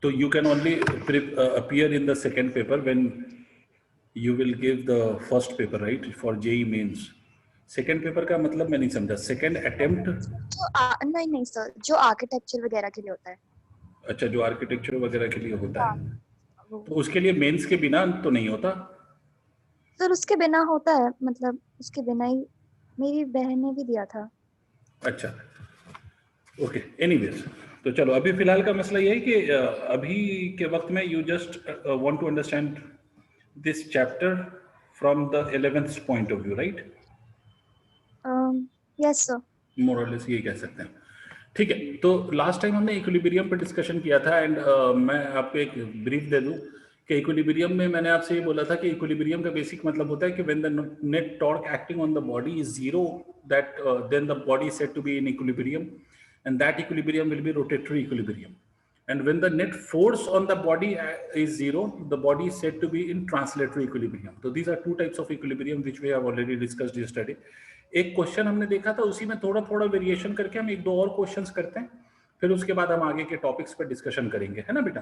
So you can only appear in the second paper when you will give the first paper, right? For JEE mains. Second paper का मतलब मैं नहीं समझा. Second attempt. नहीं sir, जो architecture वगैरह के लिए होता है. अच्छा, जो आर्किटेक्चर वगैरह के लिए होता है, तो उसके लिए मेंस के बिना तो नहीं होता सर? उसके बिना होता है, मतलब उसके बिना ही मेरी बहन ने भी दिया था. अच्छा, ओके. एनीवेज, तो चलो अभी फिलहाल का मसला ये है कि अभी के वक्त में you just want to understand this chapter from the 11th point of view, right? Yes sir. More और लेस ये कह सकते हैं. ठीक है, तो लास्ट टाइम हमने इक्विलिब्रियम पर डिस्कशन किया था एंड मैं आपको एक ब्रीफ दे दूं कि इक्विलिब्रियम में मैंने आपसे ये बोला था कि इक्विलिब्रियम का बेसिक मतलब होता है कि when the net torque acting on the body is zero, that then the body is said to be in equilibrium and that equilibrium will be rotatory equilibrium. And when the net force on the body is zero, the body is said to be in translatory equilibrium. So these are two types of equilibrium which we have already discussed yesterday. एक question हमने देखा था, उसी में थोड़ा थोड़ा variation करके हम एक दो और क्वेश्चंस करते हैं, फिर उसके बाद हम आगे के टॉपिक्स पर डिस्कशन करेंगे, है ना बेटा?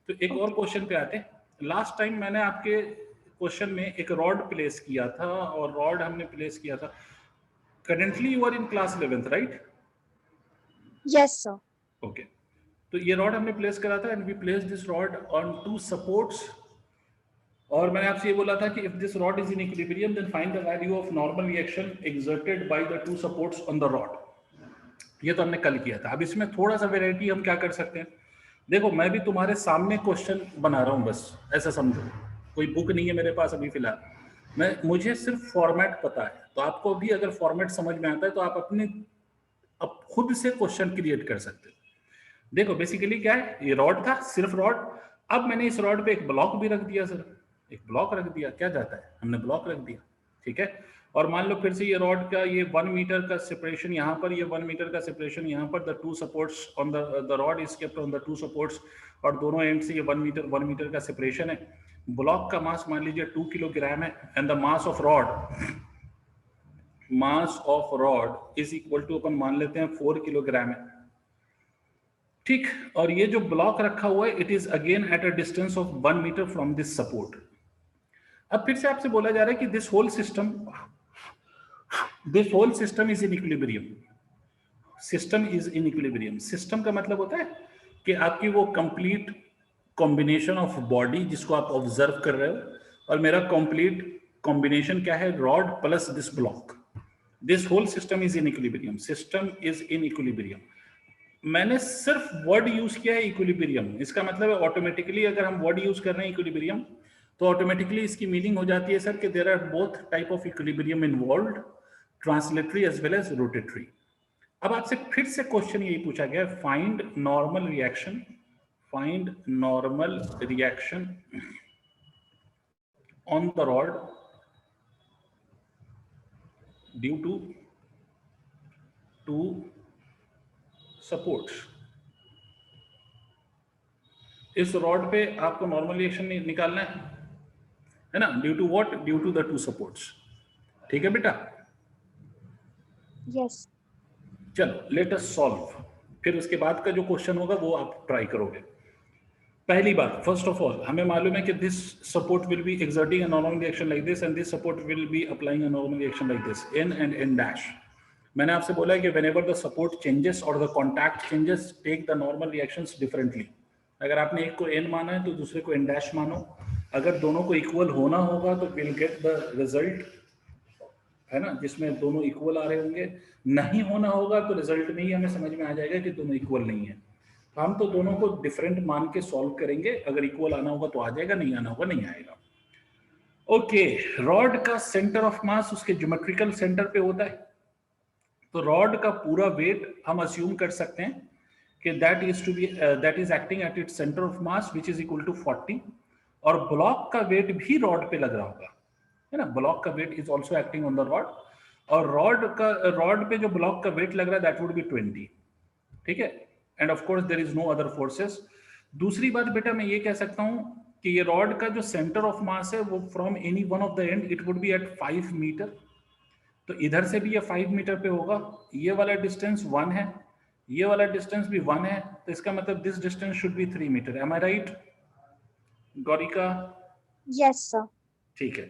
तो एक और क्वेश्चन पे आते हैं. लास्ट टाइम मैंने आपके क्वेश्चन में एक रॉड प्लेस किया था और रॉड हमने प्लेस किया था. Currently you are in class 11th, right? Yes sir. Okay, तो ये रॉड हमने प्लेस करा था and we place this rod on two supports. और मैंने आपसे ये बोला था कि if this rod is in equilibrium then find the value of normal reaction exerted by the two supports on the rod. ये तो हमने कल किया था. अब इसमें थोड़ा सा वेराइटी हम क्या कर सकते हैं. देखो, मैं भी तुम्हारे सामने क्वेश्चन बना रहा हूँ, बस ऐसा समझो. कोई बुक नहीं है मेरे पास अभी फिलहाल. मुझे सिर्फ फॉर्मेट पता है, तो आपको भी अगर फॉर्मेट समझ में आता है तो आप अपने अब खुद से क्वेश्चन क्रिएट कर सकते हो. देखो बेसिकली क्या है, ये रॉड था, सिर्फ रॉड. अब मैंने इस रॉड पे एक ब्लॉक भी रख दिया सर, एक ब्लॉक रख दिया. क्या जाता है, हमने ब्लॉक रख दिया, ठीक है. और मान लो फिर से ये रॉड का ये 1 मीटर का सेपरेशन यहाँ पर, ये 1 मीटर का सेपरेशन यहाँ पर. The two supports on the rod is kept on the two supports, और दोनों एंड से ये 1 मीटर का सेपरेशन है. ब्लॉक का मास मान लीजिए 2 किलोग्राम है and the mass of rod is equal to, अपन मान लेते हैं 4 किलोग्राम है, ठीक. और ये जो ब्लॉक रखा हुआ है, it is again at a distance of 1 metre from this support. अब फिर से आपसे बोला जा रहा है कि this whole system is in equilibrium. System is in equilibrium. System का मतलब होता है कि आपकी वो कंप्लीट कॉम्बिनेशन ऑफ बॉडी जिसको आप ऑब्जर्व कर रहे हो, और मेरा कंप्लीट कॉम्बिनेशन क्या है, rod plus this block. This whole system is in equilibrium. System is in equilibrium. मैंने सिर्फ वर्ड यूज किया है इक्विलिब्रियम. इसका मतलब है ऑटोमेटिकली अगर हम वर्ड यूज कर रहे हैं इक्विलिब्रियम, तो ऑटोमेटिकली इसकी मीनिंग हो जाती है सर कि there are both type of equilibrium involved, translatory as well as rotatory. अब आपसे फिर से क्वेश्चन यही पूछा गया, find normal reaction on the rod due to two supports. इस रॉड पे आपको नॉर्मल रिएक्शन निकालना है ना. Due to what, due to the two supports. ठीक है बेटा? यस. चलो लेट अस सॉल्व. फिर उसके बाद का जो क्वेश्चन होगा वो आप ट्राई करोगे. पहली बात, फर्स्ट ऑफ ऑल हमें मालूम है कि this support will be exerting a normal reaction like this and this support will be applying a normal reaction like this, n and n dash. मैंने आपसे बोला है कि whenever the support changes or the contact changes, take the normal reactions differently. अगर आपने एक को n माना है तो दूसरे को n dash मानो. अगर दोनों को इक्वल होना होगा तो we'll get the result, है ना, जिसमें दोनों इक्वल आ रहे होंगे. नहीं होना होगा तो रिजल्ट में ही हमें समझ में आ जाएगा कि दोनों इक्वल नहीं है. हम तो दोनों को डिफरेंट मान के सॉल्व करेंगे. अगर इक्वल आना होगा तो आ जाएगा, नहीं आना होगा नहीं आएगा. ओके, रॉड का सेंटर ऑफ मास उसके ज्योमेट्रिकल सेंटर पे होता है. तो रॉड का पूरा वेट हम अस्यूम कर सकते हैं कि that is acting at its centre of mass which is equal to 40. और ब्लॉक का वेट भी रॉड पे लग रहा होगा, है ना. ब्लॉक का weight is also acting on the rod, और रॉड पे जो ब्लॉक का वेट लग रहा है दैट वुड बी 20. ठीक है. And of course there is no other forces. दूसरी बात बेटा मैं ये कह सकता हूं कि ये रॉड का जो सेंटर ऑफ मास है वो from any one of the end it would be at 5 metre. तो इधर से भी ये 5 मीटर पे होगा. ये वाला डिस्टेंस 1 है, ये वाला डिस्टेंस भी 1 है, तो इसका मतलब this distance should be 3 metre. Am I right Gaurika? Yes sir. ठीक है,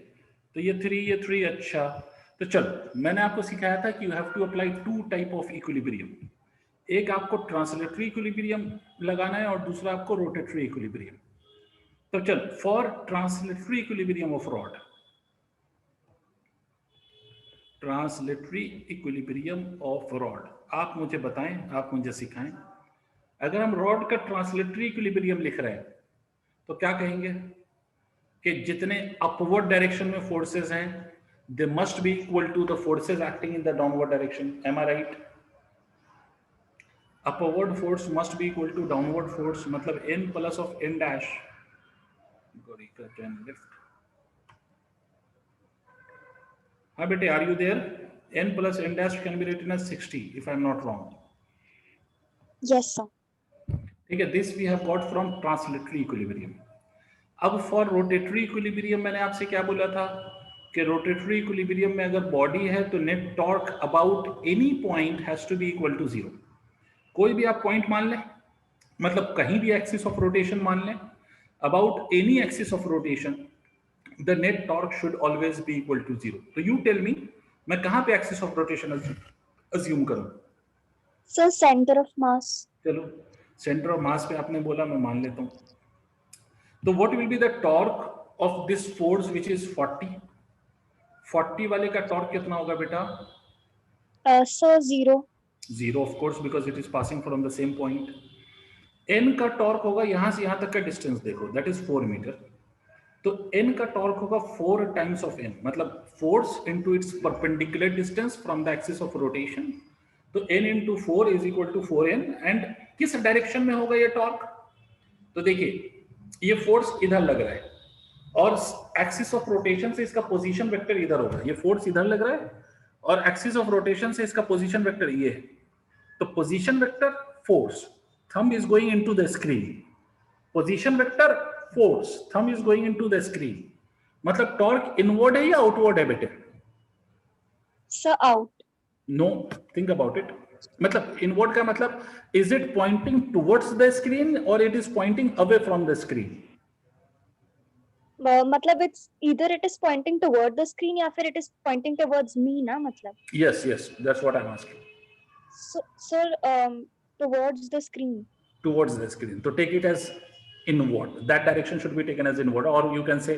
तो ये 3 अच्छा. तो चलो, मैंने आपको सिखाया था कि you have to apply 2 type of equilibrium. एक आपको ट्रांसलेटरी इक्विलिब्रियम लगाना है और दूसरा आपको रोटेटरी इक्विलिब्रियम. तो चल, for translatory equilibrium of rod, translatory equilibrium of rod, आप मुझे बताएं, आप मुझे सिखाएं. अगर हम रॉड का ट्रांसलेटरी इक्विलिब्रियम लिख रहे हैं तो क्या कहेंगे कि जितने अपवर्ड डायरेक्शन में फोर्सेस हैं, they must be equal to the forces acting in the downward direction. Am I right? Upward force must be equal to downward force, मतलब n plus of n dash. Gaurika can lift. हाँ बेटे, are you there? n plus n dash can be written as 60 if I am not wrong. Yes sir. ठीक है, this we have got from translatory equilibrium. अब for rotatory equilibrium मैंने आपसे क्या बोला था कि रोटेटरी इक्विलिब्रियम में अगर बॉडी है तो net torque about any point has to be equal to 0. कोई भी आप पॉइंट मान लें, मतलब कहीं भी एक्सिस ऑफ रोटेशन मान लें, about any axis of rotation the net torque should always be equal to 0. तो यू टेल मी, मैं कहां पे एक्सिस ऑफ रोटेशन अज्यूम करूं? Sir centre of mass. चलो, सेंटर ऑफ मास पे आपने बोला, मैं मान लेता हूं. तो what will be the torque of this force which is 40 वाले का टॉर्क कितना होगा बेटा? Sir 0. 0 of course, because it is passing from the same point. n का टॉर्क होगा, यहां से यहां तक का डिस्टेंस देखो, दैट इज 4 मीटर. तो n का टॉर्क होगा 4 टाइम्स ऑफ n, मतलब force into its perpendicular distance from the axis of rotation. तो n into 4 is equal to 4n. And किस डायरेक्शन में होगा ये टॉर्क? तो देखिए, ये फोर्स इधर लग रहा है और एक्सिस ऑफ रोटेशन से इसका पोजीशन वेक्टर इधर होगा. ये फोर्स इधर लग रहा है और एक्सिस ऑफ रोटेशन से इसका पोजीशन वेक्टर ये है. तो position vector force, thumb is going into the screen. Position vector force, thumb is going into the screen. मतलब टॉर्क इनवर्ड है या आउटवर्ड है बेटे? Sir out. No, think about it. मतलब इनवर्ड का मतलब, is it pointing towards the screen और it is pointing away from the screen? मतलब it is pointing toward the screen या फिर it is pointing towards me ना, मतलब. Yes, that's what I'm asking. So sir, towards the screen. Towards the screen. So take it as inward. That direction should be taken as inward, or you can say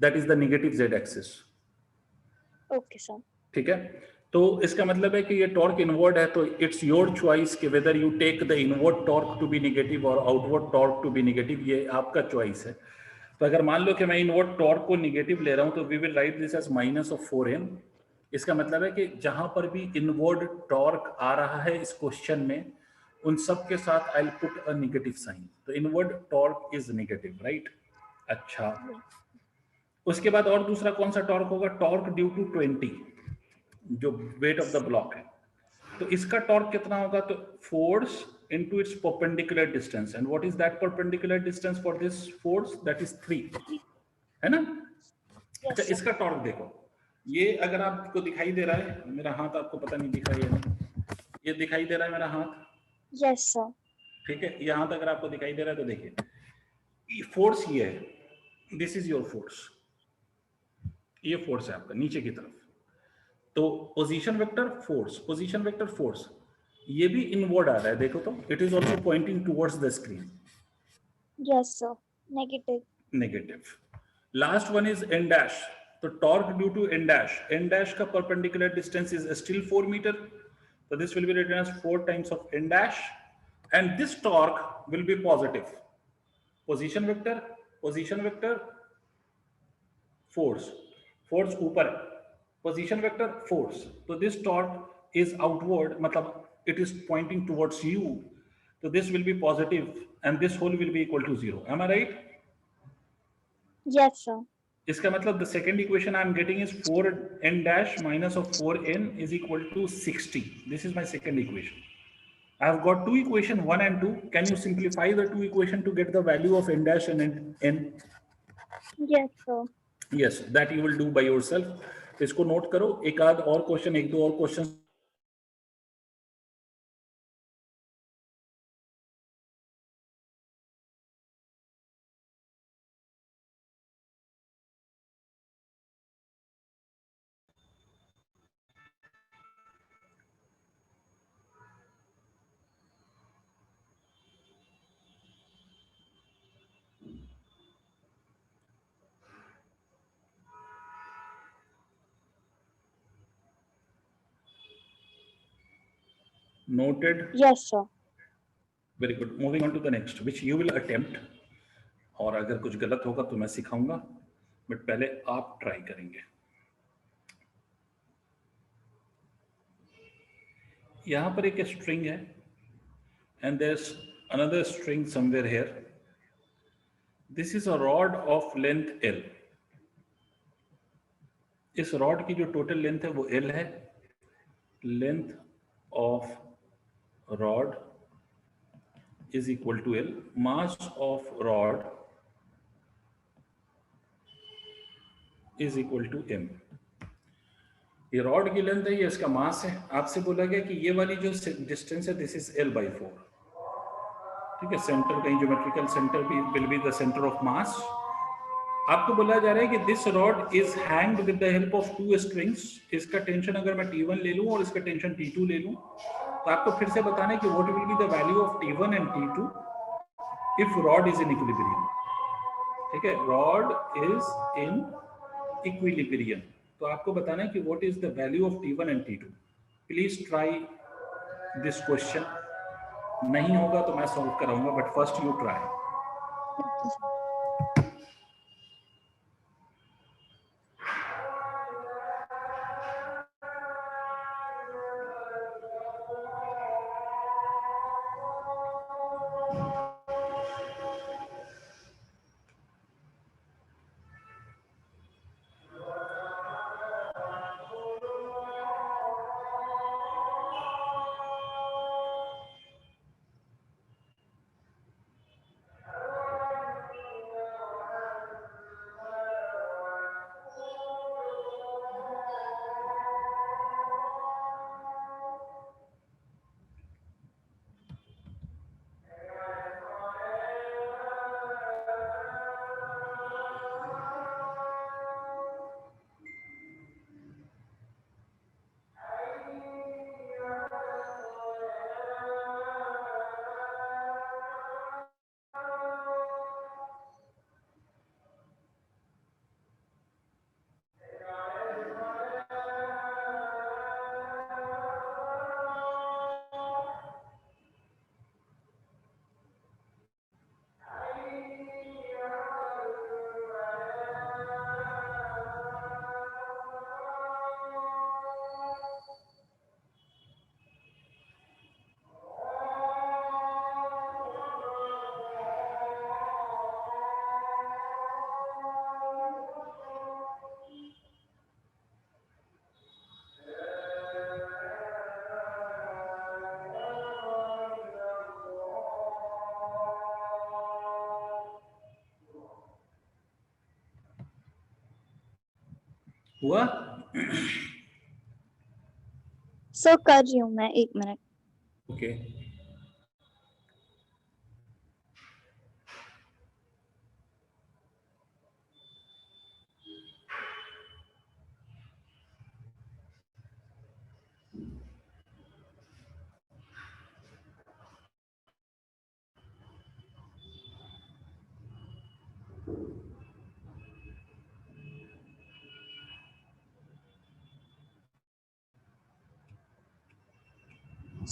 that is the negative z axis. Okay sir. ठीक है, तो इसका मतलब है कि ये torque inward है, तो इट्स योर चॉइस कि whether you take the inward torque to be negative और outward torque to be negative. ये आपका चॉइस है. तो अगर मान लो कि मैं इनवर्ड टॉर्क को नेगेटिव ले रहा हूं, तो we will write this as minus of 4n. इसका मतलब है कि जहां पर भी इनवर्ड टॉर्क आ रहा है इस क्वेश्चन में, उन सब के साथ I will put a negative sign. तो inward torque is negative, right? अच्छा, उसके बाद और दूसरा कौन सा टॉर्क होगा? टॉर्क ड्यू टू 20, जो वेट ऑफ द ब्लॉक है. तो इसका टॉर्क कितना होगा? तो force into its perpendicular distance. And what is that perpendicular distance for this force? That is 3, है ना? अच्छा, इसका टॉर्क देखो, ये अगर आपको दिखाई दे रहा है, मेरा हाथ आपको पता नहीं दिख रहा है नहीं, ये दिखाई दे रहा है मेरा हाथ? Yes sir. ठीक है, ये हाथ अगर आपको दिखाई दे रहा है तो देखिए, फोर्स ये है, दिस इज योर फोर्स, ये फोर्स है आपका नीचे की तरफ. तो position vector force, position vector force, ये भी इनवर्ड आ रहा है, देखो तो it is also pointing towards the screen. Yes sir. Negative. Last one is n dash. तो torque due to n dash का perpendicular distance is still 4 metre. तो this will be written as 4 times of n dash and this torque will be positive. Position vector force ऊपर है, position vector force. तो this torque is outward, मतलब it is pointing towards you, so this will be positive and this whole will be equal to 0. Am I right? Yes sir. इसका मतलब the second equation I am getting is 4n dash minus of 4n is equal to 60. This is my second equation. I have got two equation 1 and 2. Can you simplify the two equation to get the value of n dash and n? Yes sir. Yes, that you will do by yourself. इसको note करो, एक दो और question Noted. Yes, sir. Very good. Moving on to the next, which you will attempt. और अगर कुछ गलत होगा तो मैं सिखाऊंगा, बट पहले आप ट्राई करेंगे. यहां पर एक स्ट्रिंग है and there's another string somewhere here. This is a rod of length L. इस रॉड की जो टोटल लेंथ है वो L है. Length of rod is equal to L. Mass of rod is equal to M. ये rod की length है, ये इसका मास है. आपसे बोला गया कि ये वाली जो डिस्टेंस है दिस इज L/4. ठीक है, सेंटर का ज्योमेट्रिकल सेंटर भी will be the centre of मास. आपको बोला जा रहा है कि this rod is hanged with the help of 2 strings. इसका टेंशन अगर मैं T1 ले लूं और इसका टेंशन T2 ले लूं, तो आपको फिर से बताना है कि what will be the value of T1 and T2 if rod is in equilibrium. ठीक है, रॉड इज इन इक्विलिब्रियम. तो आपको बताना है कि what is the value of T1 and T2. Please try this question. नहीं होगा तो मैं सॉल्व कराऊंगा, but first you try. Okay, sir. हुआ? सर कर रही हूँ मैं, 1 minute. Okay.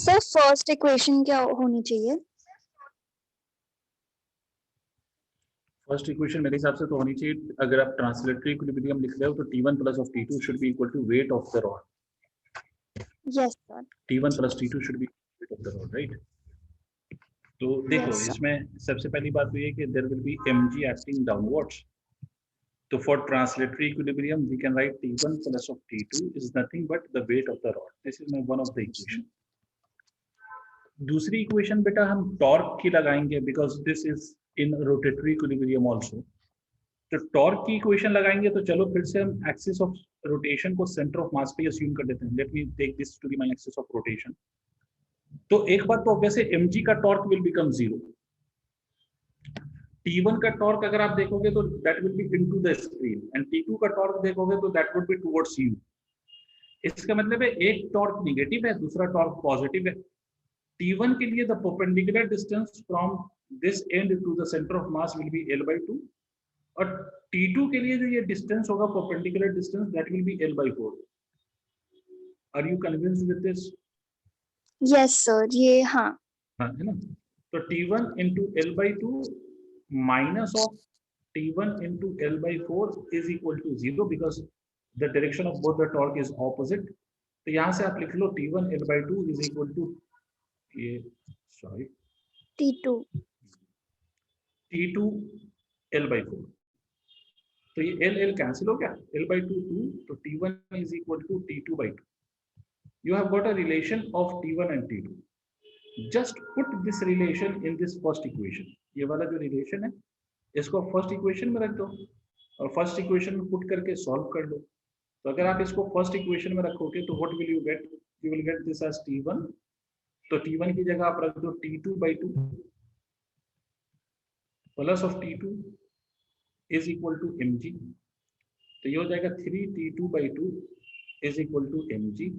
Sir first equation क्या होनी चाहिए? फर्स्ट इक्वेशन मेरे हिसाब से तो होनी चाहिए, अगर आप ट्रांसलेटरी इक्विलिब्रियम लिख रहे हो तो T1 plus of T2 should be equal to weight of the rod. Yes sir. T1 plus T2 should be weight of the rod, right? तो देखो, Yes, sir. इसमें सबसे पहली बात तो ये कि there will be mg acting downwards. तो for translatory equilibrium we can write T1 plus of T2 is nothing but the weight of the rod. This is one of the equation. दूसरी equation बेटा हम torque की लगाएंगे because this is in rotatory equilibrium also. तो torque की equation लगाएंगे तो चलो फिर से हम एक्सिस ऑफ रोटेशन को सेंटर ऑफ मास पे अज्यूम कर लेते हैं. Let me take this to be my axis of rotation. तो एक बात तो ऑब्वियस है, mg का टॉर्क विल बिकम 0. T1 का टॉर्क अगर आप देखोगे तो that will B into the screen and T2 का टॉर्क देखोगे तो that would be towards you. इसका मतलब है एक टॉर्क नेगेटिव है, दूसरा टॉर्क पॉजिटिव है. T1 के लिए the perpendicular distance from this end to the centre of mass will be L/2 और T2 के लिए जो ये डिस्टेंस होगा perpendicular distance that will be L/4. Are you convinced with this? Yes sir, ये हाँ। हाँ है ना। तो T1 into L/2 minus of T1 into L/4 is equal to 0 because the direction of both the torque is opposite. तो यहाँ से आप लिख लो T1 L/2 is equal to ये सॉरी T2 T2 L/4. तो ये L कैंसिल हो गया, L/2 2, तो T1 is equal to T2/2. You have got a relation of T1 and T2. Just put this relation in this first equation. ये वाला जो relation है इसको फर्स्ट इक्वेशन में रख दो और फर्स्ट इक्वेशन में पुट करके सॉल्व कर दो। तो अगर आप इसको फर्स्ट इक्वेशन में रखोगे तो what will you get? You will get this as T1। तो T1 की जगह आप रख दो T2/2 plus of T2 is equal to mg। तो ये हो जाएगा 3T2/2 is equal to mg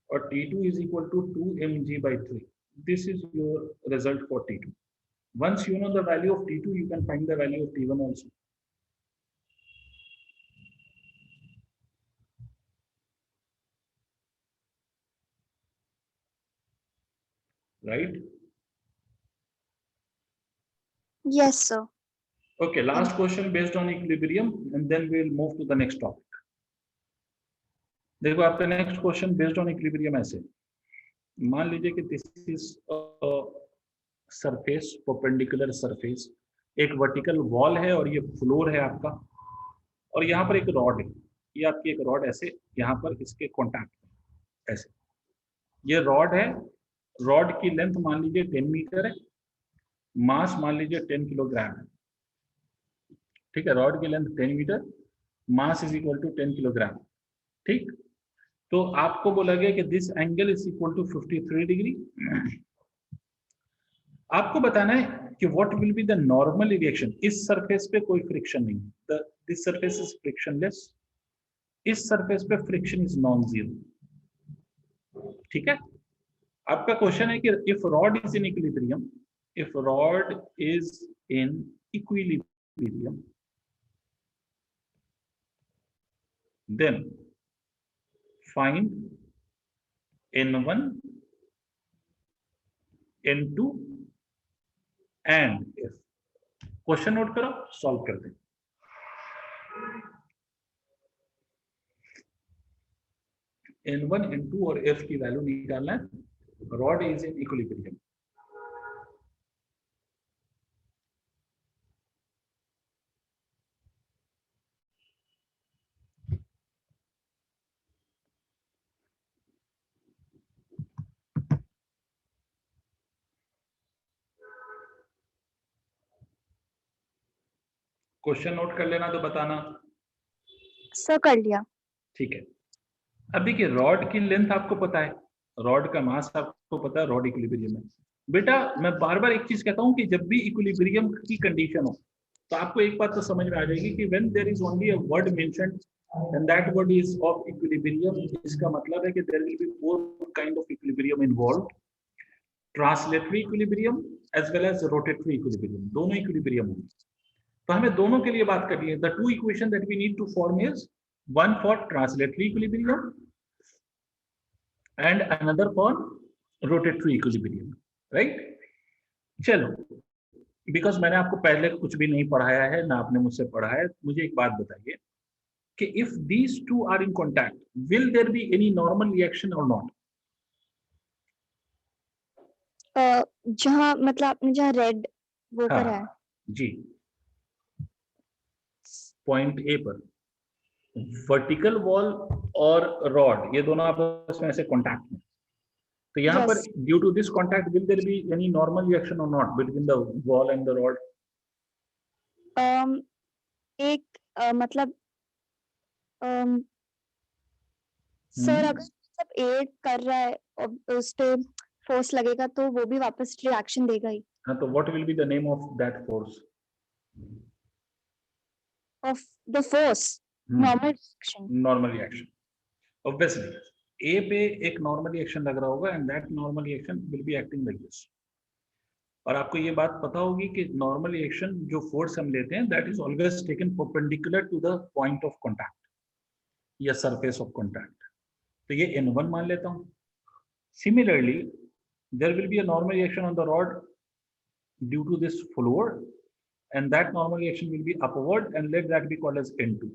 और T2 is equal to 2mg/3। This is your result for T2। Once you know the value of T2, you can find the value of T1 also. Right? yes sir. Okay, last question based on equilibrium, and then we will move to the next topic. देखो आपका next question based on equilibrium ऐसे, मान लीजिए कि this is a surface, perpendicular surface, एक vertical wall है और ये floor है आपका, और यहाँ पर एक rod है, ये आपकी एक rod ऐसे यहाँ पर इसके contact ऐसे, ये rod है, rod की length मान लीजिए 10 मीटर है, मास मान लीजिए 10 किलोग्राम है, ठीक है। रॉड की length 10 metre, mass is equal to 10 kilogram, ठीक। तो आपको बोला गया कि this angle is equal to 53 degree. आपको बताना है कि what will be the normal reaction. इस सरफेस पे कोई फ्रिक्शन नहीं, दिस सरफेस इज फ्रिक्शनलेस, इस सरफेस पे फ्रिक्शन इज नॉन जीरो, ठीक है। आपका क्वेश्चन है कि if rod is in equilibrium, if rod is in equilibrium, then find N1, N2 and F। Question note करो, सॉल्व करते हैं। N1, N2 और F की वैल्यू निकालना है। Rod is in equilibrium, question note कर लेना तो बताना। सर कर लिया। ठीक है। अब देखिए रॉड की लेंथ आपको पता है, रॉड का मास आपको पता है, रॉड इक्विलिब्रियम है। बेटा मैं बार बार एक चीज कहता हूं कि जब भी इक्विलिब्रियम की कंडीशन हो तो आपको एक बात तो समझ में आ जाएगी कि when there is only a word mentioned and that word is of equilibrium, इसका मतलब है कि there will be four kind of equilibrium involved, translatory equilibrium as well as rotatory equilibrium, दोनों इक्विलिब्रियम होंगे। तो हमें दोनों के लिए बात करनी है। The two equation that we need to form is one for translatory equilibrium and another for rotatory equilibrium, right? चलो, बिकॉज मैंने आपको पहले कुछ भी नहीं पढ़ाया है ना आपने मुझसे पढ़ा है, मुझे एक बात बताइए कि if these two are in contact, will there be any normal reaction or not? जहाँ मतलब आपने जहाँ रेड वो हाँ, करा है जी, पॉइंट ए पर वर्टिकल वॉल और रॉड ये दोनों आपस में ऐसे कॉन्टैक्ट में, तो यहाँ पर due to this contact will there be any normal reaction और not between the wall and the rod? एक मतलब सर अगर सब ए कर रहा है और उस पे फोर्स लगेगा तो वो भी वापस रिएक्शन देगा ही। हाँ, तो what will be the name of that force? Of the force normal reaction. Normal reaction, obviously A पे एक नॉर्मल रिएक्शन लग रहा होगा and that normal reaction will be acting like this. और आपको ये बात पता होगी कि नॉर्मल रिएक्शन जो फोर्स हम लेते हैं that is always taken perpendicular to the point of contact या सरफेस ऑफ कॉन्टैक्ट। तो ये N1 मान लेता हूँ। Similarly there will be a normal reaction on the rod due to this flow, and that normal reaction will be upward, and let that be called as N2.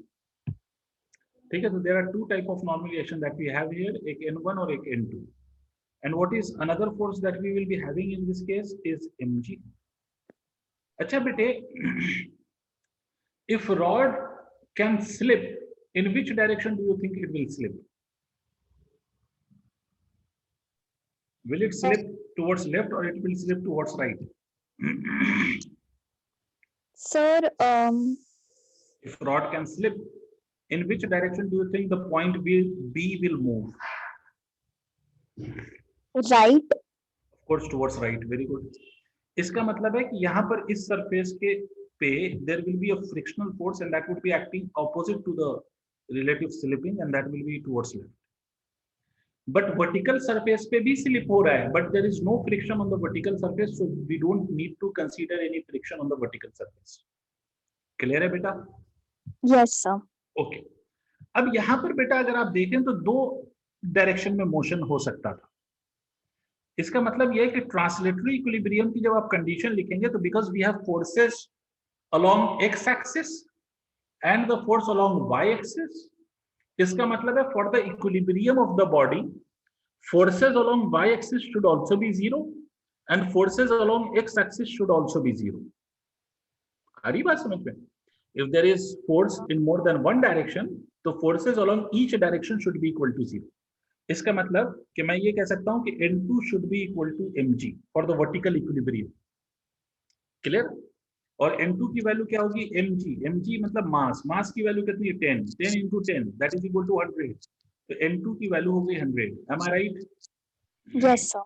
ठीक है, so there are two type of normal reaction that we have here, एक N1 और एक N2. And what is another force that we will be having in this case is mg. अच्छा बेटे, if rod can slip, in which direction do you think it will slip? Will it slip towards left or it will slip towards right? Sir, If rod can slip, in which direction do you think the point B will move? right. Of course, towards right. Very good. इसका मतलब है कि यहाँ पर इस surface के पे there will be a frictional force and that would be acting opposite to the relative slipping and that will be towards left. But vertical surface पे भी slip हो रहा है, but there is no friction on the vertical surface, so we don't need to consider any friction on the vertical surface. Clear है बेटा? Yes, sir. Okay. अब यहाँ पर बेटा अगर आप देखें तो दो डायरेक्शन में मोशन हो सकता था. इसका मतलब यह है कि ट्रांसलेटरी इक्विलिब्रियम की जब आप कंडीशन लिखेंगे तो because we have forces along X axis and the force along Y axis, इसका मतलब है for the equilibrium of the body forces along Y axis should also be zero and forces along X axis should also be zero. आ रही बात समझ में? If there is force in more than one direction तो forces along each direction should be equal to zero. इसका मतलब कि मैं ये कह सकता हूं कि N2 should be equal to mg for the vertical equilibrium. Clear? और N2 की वैल्यू क्या होगी? mg मतलब मास. मास की वैल्यू कितनी है? 10 into 10 that is equal to 100. तो N2 की वैल्यू हो गई 100. Am I right? Yes, sir.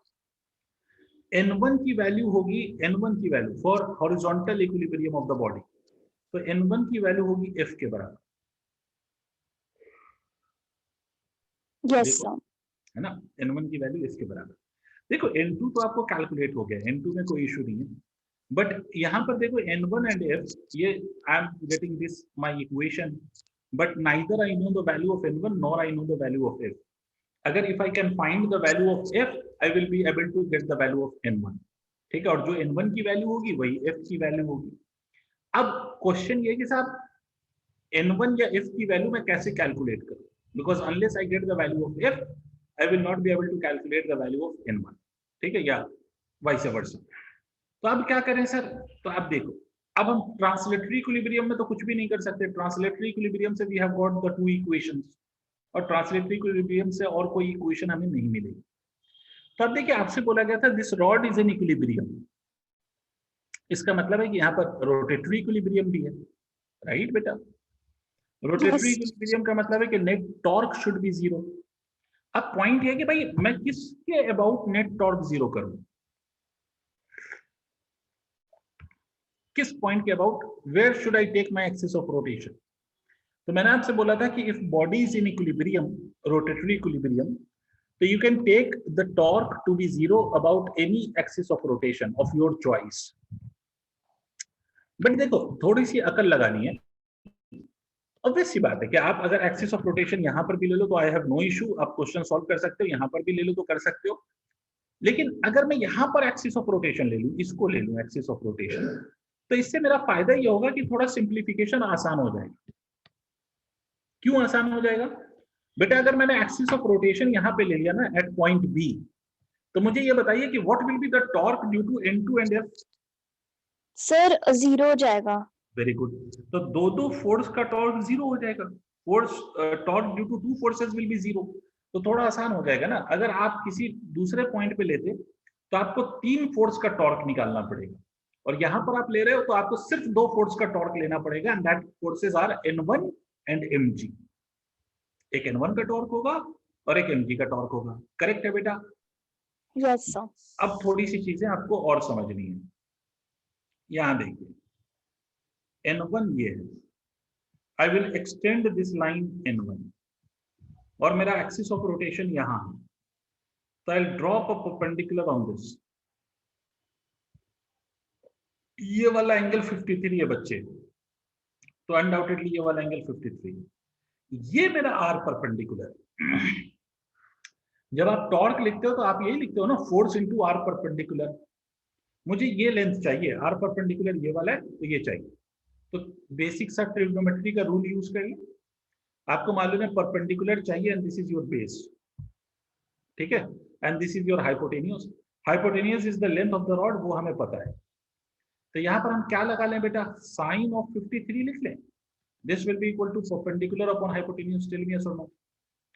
N1 की वैल्यू होगी, N1 की value for horizontal equilibrium of the body, तो N1 की वैल्यू होगी F के बराबर. Yes, sir. है ना? N1 की वैल्यू इसके बराबर. देखो N2 तो आपको कैलकुलेट हो गया, N2 में कोई इशू नहीं है, बट यहाँ पर देखो N1 एंड F, ये I am getting this my equation, but neither I know the value of N1 nor I know the value of F. अगर if I can find the value of F, I will be able to get the value of N1. ठीक है, और जो N1 की value होगी वही F की value होगी. अब क्वेश्चन ये कि साहब N1 या F की वैल्यू मैं कैसे कैलकुलेट करूँ? Because unless I get the value of F, I will not be able to calculate the value of N1. ठीक है, या vice versa. तो अब क्या करें सर? तो आप देखो, अब हम ट्रांसलेटरी इक्विलिब्रियम में तो कुछ भी नहीं कर सकते. ट्रांसलेटरी इक्विलिब्रियम से we have got the two equations, और ट्रांसलेटरी इक्विलिब्रियम से और कोई इक्वेशन हमें नहीं मिलेगी. तो अब देखिए, आपसे बोला गया था this rod is in equilibrium. इसका मतलब है कि यहाँ पर रोटेटरी इक्विलिब्रियम भी है, राइट बेटा? रोटेटरी इक्विलिब्रियम का मतलब है कि net torque should be zero. अब पॉइंट ये कि भाई मैं किसके अबाउट नेट टॉर्क जीरो करूं? किस पॉइंट के about? Where should I take my axis of rotation? तो मैंने आपसे बोला था कि if body is in equilibrium, rotatory equilibrium, तो you can take the torque to be zero about any axis of rotation of your choice. But देखो, थोड़ी सी अकल लगानी है. ऑब्वियस सी बात है कि आप अगर एक्सिस ऑफ रोटेशन यहाँ पर भी ले लो तो आई हैव नो इशू, आप क्वेश्चन सॉल्व कर सकते हो. यहाँ पर भी ले लो तो कर सकते हो. लेकिन अगर मैं यहाँ पर एक्सिस ऑफ रोटेशन ले लूँ, इसको ले लूँ एक्सिस ऑफ रोटेशन, तो इससे मेरा फायदा ये होगा कि थोड़ा सिंप्लीफिकेशन आसान हो जाएगा. क्यों आसान हो जाएगा बेटा? अगर मैंने एक्सिस ऑफ रोटेशन यहाँ पे ले लिया ना एट पॉइंट बी, तो मुझे ये बताइए कि what will be the torque due to N2 and F? Sir zero हो जाएगा. Very good. तो दो फोर्स का टॉर्क जीरो हो जाएगा. Force torque due to two forces will be zero. तो थोड़ा आसान हो जाएगा ना. अगर आप किसी दूसरे पॉइंट पे लेते तो आपको तीन फोर्स का टॉर्क निकालना पड़ेगा, और यहां पर आप ले रहे हो तो आपको सिर्फ दो फोर्स का टॉर्क लेना पड़ेगा, and that forces are N1 and mg. एक N1 का टॉर्क होगा और एक mg का टॉर्क होगा. करेक्ट है बेटा? Yes sir. अब थोड़ी सी चीजें आपको और समझनी है. यहां देखिए, N1 ये है. I will extend this line N1, और मेरा एक्सिस ऑफ रोटेशन यहाँ है. तो I'll drop a perpendicular on this. ये वाला एंगल 53 है बच्चे, तो अनडाउटेडली ये वाला एंगल 53. ये मेरा R परपेंडिकुलर. जब आप टॉर्क लिखते हो तो आप यही लिखते हो ना, फोर्स इनटू आर परपेंडिकुलर। मुझे ये लेंथ चाहिए, आर परपेंडिकुलर ये वाला है तो ये चाहिए, तो बेसिक सा ट्रिग्नोमेट्री का रूल यूज करिए। आपको मालूम है परपेंडिकुलर चाहिए and this is your base, ठीक है, and this is your hypotenuse. Hypotenuse is the length of the rod, वो हमें पता है। तो यहाँ पर हम क्या लगा लें बेटा, साइन ऑफ 53 लिख लें। This will be equal to perpendicular upon hypotenuse, tell me yes और नो।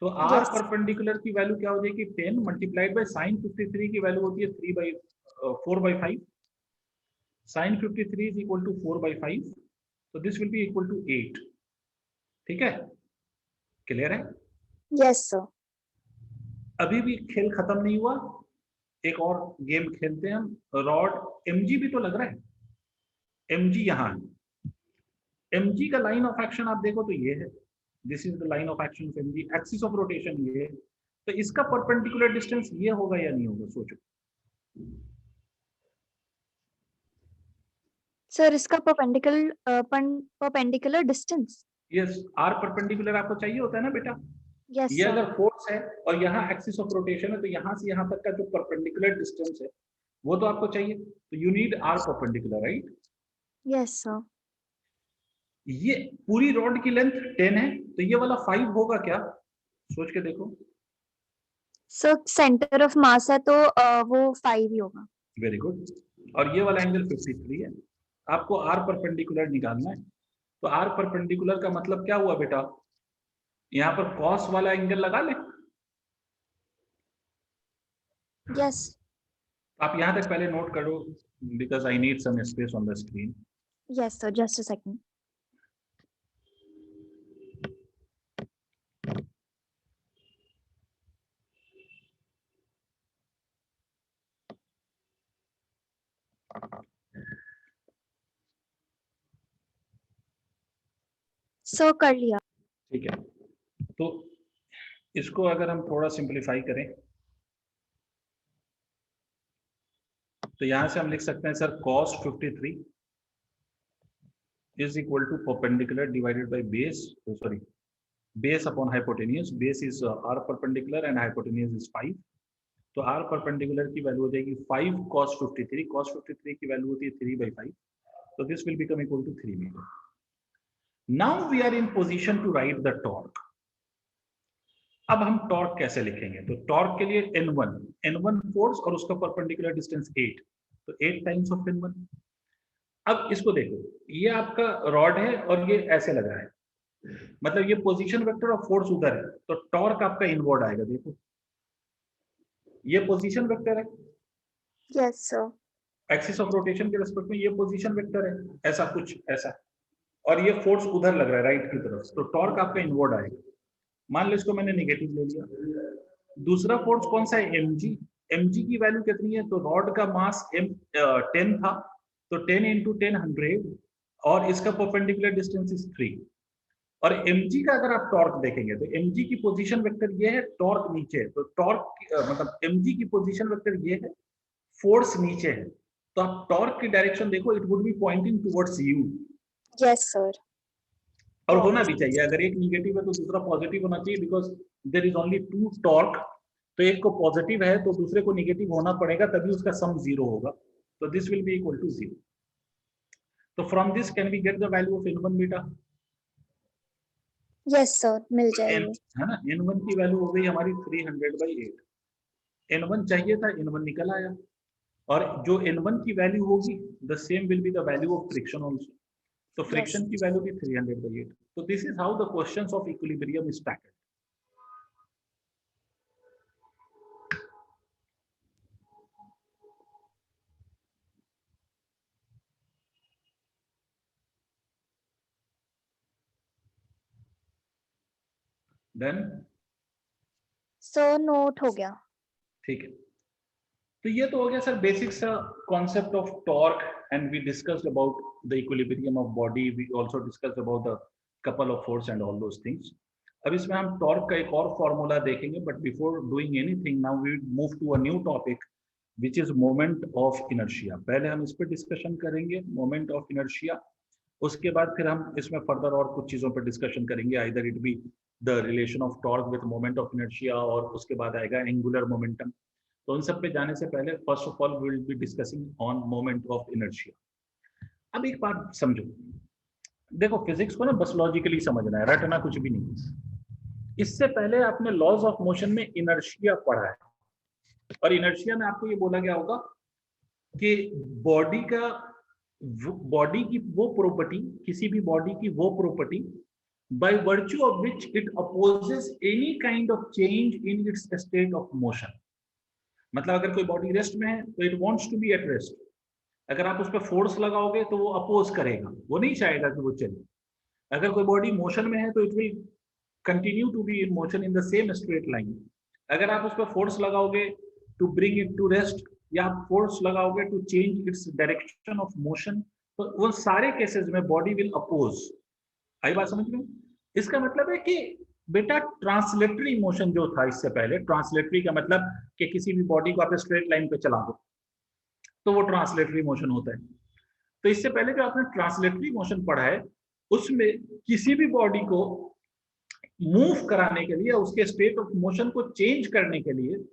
तो आर Yes. परपेंडिकुलर की वैल्यू क्या हो जाएगी, 10 मल्टीप्लाइड बाय साइन 53 की वैल्यू होती है 4/5। साइन 53 इज इक्वल टू 4/5, तो this will be equal to 8। ठीक है, क्लियर है? Yes, sir. अभी भी खेल खत्म नहीं हुआ, एक और गेम खेलते हैं हम। रॉड mg भी तो लग रहा है, mg यहाँ है। mg का लाइन ऑफ एक्शन आप देखो तो ये है, this is the line of action of mg, axis of rotation ये है। तो इसका परपेंडिकुलर डिस्टेंस ये होगा या नहीं होगा, सोचो। Sir, इसका perpendicular distance. Yes, r perpendicular आपको चाहिए होता है ना बेटा। Yes, ये sir. अगर फोर्स है और यहाँ एक्सिस ऑफ रोटेशन है, तो यहाँ से यहाँ तक का जो परपेंडिकुलर डिस्टेंस है वो तो आपको चाहिए। तो you need r perpendicular, right? Yes, sir. ये पूरी रॉड की लेंथ 10 है, तो ये वाला 5 होगा क्या, सोच के देखो। So center of mass है तो वो 5 ही होगा. Very good. और ये वाला एंगल 53 है। आपको आर परपेंडिकुलर निकालना है, तो आर परपेंडिकुलर का मतलब क्या हुआ बेटा, यहाँ पर कॉस वाला एंगल लगा ले। Yes. आप यहाँ तक पहले नोट करो, because I need some space on the screen. Yes, sir. Just a second. So कर लिया. ठीक है, तो इसको अगर हम थोड़ा सिंप्लीफाई करें तो यहां से हम लिख सकते हैं sir cos 53 is equal to perpendicular divided by base, sorry, base upon hypotenuse. Base is r perpendicular and hypotenuse is 5. तो r perpendicular की वैल्यू हो जाएगी 5 cos 53। cos 53 की वैल्यू होती है 3/5, so this will become equal to 3 meter. Now we are in position to write the torque. अब हम torque कैसे लिखेंगे, तो टॉर्क के लिए n1 फोर्स और उसका परपेंडिकुलर डिस्टेंस 8, तो 8 टाइम्स ऑफ n1। अब इसको देखो, ये आपका रॉड है और ये ऐसे लग रहा है, मतलब ये पोजीशन वेक्टर और फोर्स उधर है, तो टॉर्क आपका इनवर्ड आएगा। देखो ये पोजीशन वेक्टर है, Yes, sir. Axis of rotation के रिस्पेक्ट में ये पोजीशन वेक्टर है, ऐसा कुछ ऐसा, और ये फोर्स उधर लग रहा है राइट की तरफ, तो टॉर्क आपका इनवर्ड आएगा। मान लो इसको मैंने नेगेटिव ले लिया। दूसरा फोर्स कौन सा है, mg। mg की वैल्यू कितनी है, तो रॉड का मास 10 था, तो 10 × 10 100, और इसका परपेंडिकुलर डिस्टेंस इज 3। और mg का अगर आप टॉर्क देखेंगे तो mg की पोजीशन वेक्टर ये है, टॉर्क नीचे है, तो टॉर्क मतलब mg की पोजीशन वेक्टर ये है, फोर्स नीचे है, तो आप टॉर्क की डायरेक्शन देखो, it would B pointing towards you. Yes, sir. और होना भी चाहिए, अगर एक निगेटिव है तो दूसरा पॉजिटिव होना चाहिए, because there is only 2 torque, तो एक को पॉजिटिव है तो दूसरे को निगेटिव होना पड़ेगा, तभी उसका सम 0 होगा, तो this will be equal to 0। तो from this can we get the value of n1 बेटा। Yes, sir. मिल जाएगी. है ना, n1 की वैल्यू हो गई हमारी 300/8। n1 चाहिए था, n1 निकल आया, और जो n1 की वैल्यू होगी the same will be the value of friction also, तो फ्रिक्शन की वैल्यू भी 300/8। तो this is how the questions of equilibrium is tackled. Then So note हो गया. ठीक है, तो ये तो हो गया सर बेसिक सा concept of torque, and we discussed about the equilibrium of body, we also discussed about the couple of force and all those things. अब इसमें हम टॉर्क का एक और फॉर्मूला देखेंगे, but before doing anything now we move to a new topic which is moment of inertia. पहले हम इस पर डिस्कशन करेंगे, मोमेंट ऑफ इनर्शिया, उसके बाद फिर हम इसमें फर्दर और कुछ चीजों पर डिस्कशन करेंगे, either it be the relation of torque with moment of inertia, और उसके बाद आएगा एंगुलर मोमेंटम। तो उन सब पे जाने से पहले first of all we will be discussing on moment of inertia. अब एक बात समझो, देखो फिजिक्स को ना बस लॉजिकली समझना है, रटना कुछ भी नहीं। इससे पहले आपने लॉज ऑफ मोशन में इनर्शिया पढ़ा है, और इनर्शिया में आपको ये बोला गया होगा कि बॉडी की वो प्रॉपर्टी, किसी भी बॉडी की वो property by virtue of which it opposes any kind of change in its state of motion। मतलब अगर कोई बॉडी रेस्ट में है तो it wants to be at rest, अगर आप उस पर फोर्स लगाओगे तो वो अपोज करेगा, वो नहीं चाहेगा कि वो चले। अगर कोई बॉडी मोशन में है तो it will continue to be in motion in the same straight line. अगर आप उस पर फोर्स लगाओगे to bring it to rest, या आप फोर्स लगाओगे to change its direction of motion, तो वो सारे केसेस में बॉडी विल अपोज। आई बात समझ में? इसका मतलब है कि बेटा ट्रांसलेटरी मोशन जो था इससे पहले, ट्रांसलेटरी का मतलब कि किसी भी बॉडी को आप स्ट्रेट लाइन पे चला दो तो वो ट्रांसलेटरी मोशन होता है। तो इससे पहले जो आपने ट्रांसलेटरी मोशन पढ़ा है उसमें किसी भी बॉडी को मूव कराने के लिए, उसके स्टेट ऑफ मोशन को चेंज करने के लिए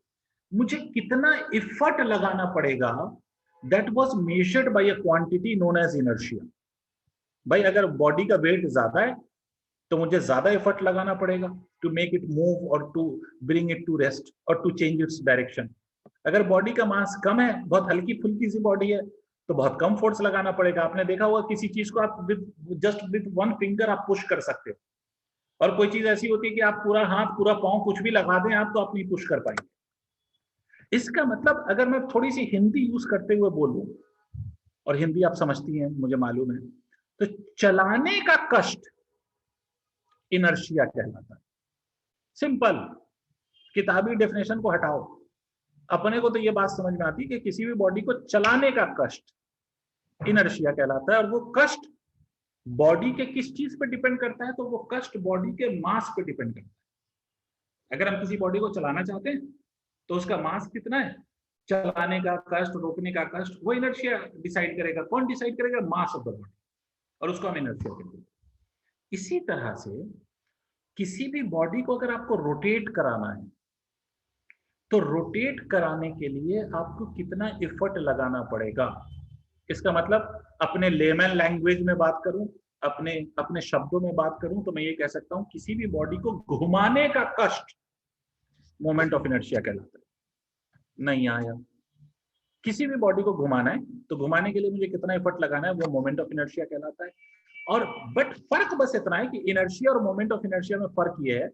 मुझे कितना इफर्ट लगाना पड़ेगा, that was measured by a quantity known as inertia. भाई अगर बॉडी का वेट ज्यादा है तो मुझे ज्यादा एफर्ट लगाना पड़ेगा टू मेक इट मूव और to bring it to rest और टू चेंज इट्स डायरेक्शन। अगर बॉडी का मास कम है, बहुत हल्की फुल्की सी बॉडी है, तो बहुत कम फोर्स लगाना पड़ेगा। आपने देखा होगा किसी चीज को आप जस्ट विद वन फिंगर आप पुश कर सकते हो, और कोई चीज ऐसी होती है कि आप पूरा हाथ पूरा पांव कुछ भी लगा दें आप, तो आप नहीं पुश कर पाएंगे। इसका मतलब अगर मैं थोड़ी सी हिंदी यूज करते हुए बोलूं, और हिंदी आप समझती हैं मुझे मालूम है, तो चलाने का कष्ट इनर्शिया कहलाता है। सिंपल, किताबी डेफिनेशन को हटाओ, अपने को तो ये बात समझ में आती है कि किसी भी बॉडी को चलाने का कष्ट इनर्शिया कहलाता है। और वो कष्ट बॉडी के किस चीज पे डिपेंड करता है? तो वो कष्ट बॉडी के मास पे डिपेंड करता है। अगर हम किसी बॉडी को चलाना चाहते हैं तो उसका मास कितना है, चलाने का कष्ट, रोकने का कष्ट, वो इनर्शिया डिसाइड करेगा। कौन डिसाइड करेगा? मास ऑफ द बॉडी, और उसको हम इनर्शिया कहते हैं। इसी तरह से किसी भी बॉडी को अगर आपको रोटेट कराना है तो रोटेट कराने के लिए आपको कितना एफर्ट लगाना पड़ेगा। इसका मतलब अपने लेमन लैंग्वेज में बात करूं, अपने शब्दों में बात करूं, तो मैं ये कह सकता हूं किसी भी बॉडी को घुमाने का कष्ट मोमेंट ऑफ इनर्शिया कहलाता है। नहीं आया, किसी भी बॉडी को घुमाना है तो घुमाने के लिए मुझे कितना एफर्ट लगाना है, वो मोमेंट ऑफ इनर्शिया कहलाता है। और बट फर्क बस इतना है कि इनर्शिया और मोमेंट ऑफ इनर्शिया में फर्क ये है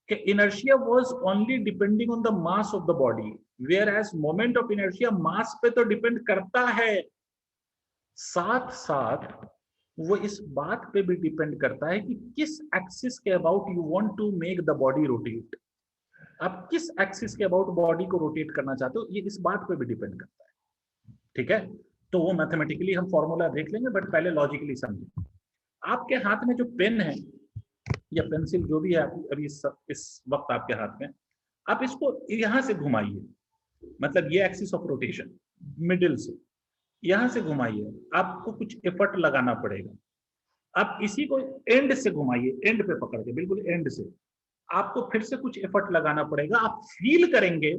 कि inertia was only depending on the mass of the body, whereas moment of inertia mass पे तो डिपेंड करता है, साथ साथ वो इस बात पे भी डिपेंड करता है कि किस एक्सिस के about you want to make the body rotate. आप किस एक्सिस के अबाउट बॉडी को रोटेट करना चाहते हो, ये इस बात पे भी डिपेंड करता है। ठीक है, तो वो मैथमेटिकली हम फॉर्मूला देख लेंगे, बट पहले लॉजिकली समझें। आपके हाथ में जो पेन है या पेंसिल जो भी है अभी इस वक्त आपके हाथ में, आप इसको यहां से घुमाइए, मतलब ये एक्सिस ऑफ रोटेशन मिडिल से यहां से घुमाइए, आपको कुछ एफर्ट लगाना पड़ेगा। आप इसी को एंड से घुमाइए, एंड पे पकड़ के, बिल्कुल एंड से, आपको फिर से कुछ एफर्ट लगाना पड़ेगा। आप फील करेंगे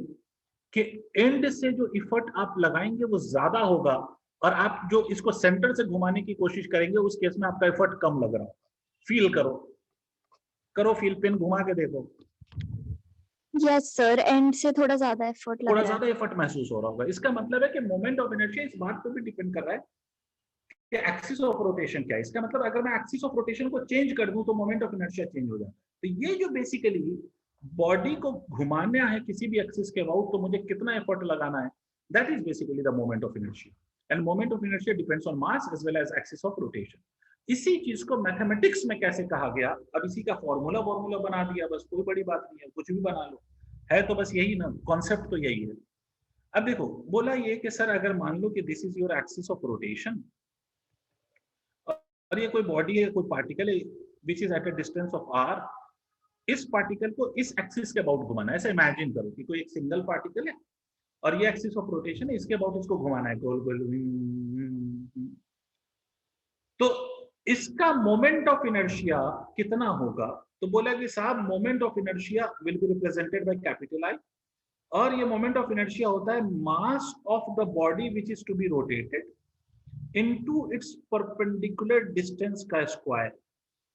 कि एंड से जो एफर्ट आप लगाएंगे वो ज्यादा होगा, और आप जो इसको सेंटर से घुमाने की कोशिश करेंगे उस केस में आपका एफर्ट कम लग रहा होगा। फील करो फील, पेन घुमा के देखो, यस सर, एंड से थोड़ा ज्यादा एफर्ट लग थोड़ा रहा है। ज्यादा एफर्ट महसूस हो रहा होगा। इसका मतलब है कि मोमेंट ऑफ इनर्शिया इस बात पर भी डिपेंड कर रहा है कि एक्सिस ऑफ रोटेशन क्या है। इसका मतलब अगर मैं एक्सिस ऑफ रोटेशन को चेंज कर दूं तो मोमेंट ऑफ इनर्शिया चेंज हो जाता है। तो ये जो बेसिकली बॉडी को घुमाना है किसी भी एक्सिस के अबाउट, तो मुझे कितना एफर्ट लगाना है, that is basically the moment of inertia. And moment of inertia depends on mass as well as axis of rotation. इसी चीज को मैथमेटिक्स में कैसे कहा गया, अब इसी का फॉर्मूला बना दिया, बस कोई बड़ी बात नहीं है, कुछ भी बना लो, है तो बस यही ना, कॉन्सेप्ट तो यही है। अब देखो, बोला ये कि सर अगर मान लो कि this is your axis of rotation, और ये कोई बॉडी है, कोई पार्टिकल है which is eight a distance of r, इस पार्टिकल को इस एक्सिस के अबाउट घुमाना है। ऐसा इमेजिन करो कि कोई एक सिंगल पार्टिकल है और ये एक्सिस ऑफ रोटेशन है, इसके अबाउट इसको घुमाना है गोल गोल। तो इसका मोमेंट ऑफ इनर्शिया कितना होगा? तो बोला कि साहब moment of inertia will be represented by capital I, और ये मोमेंट ऑफ इनर्शिया होता है mass of the body which is to be rotated into its perpendicular distance का स्क्वायर।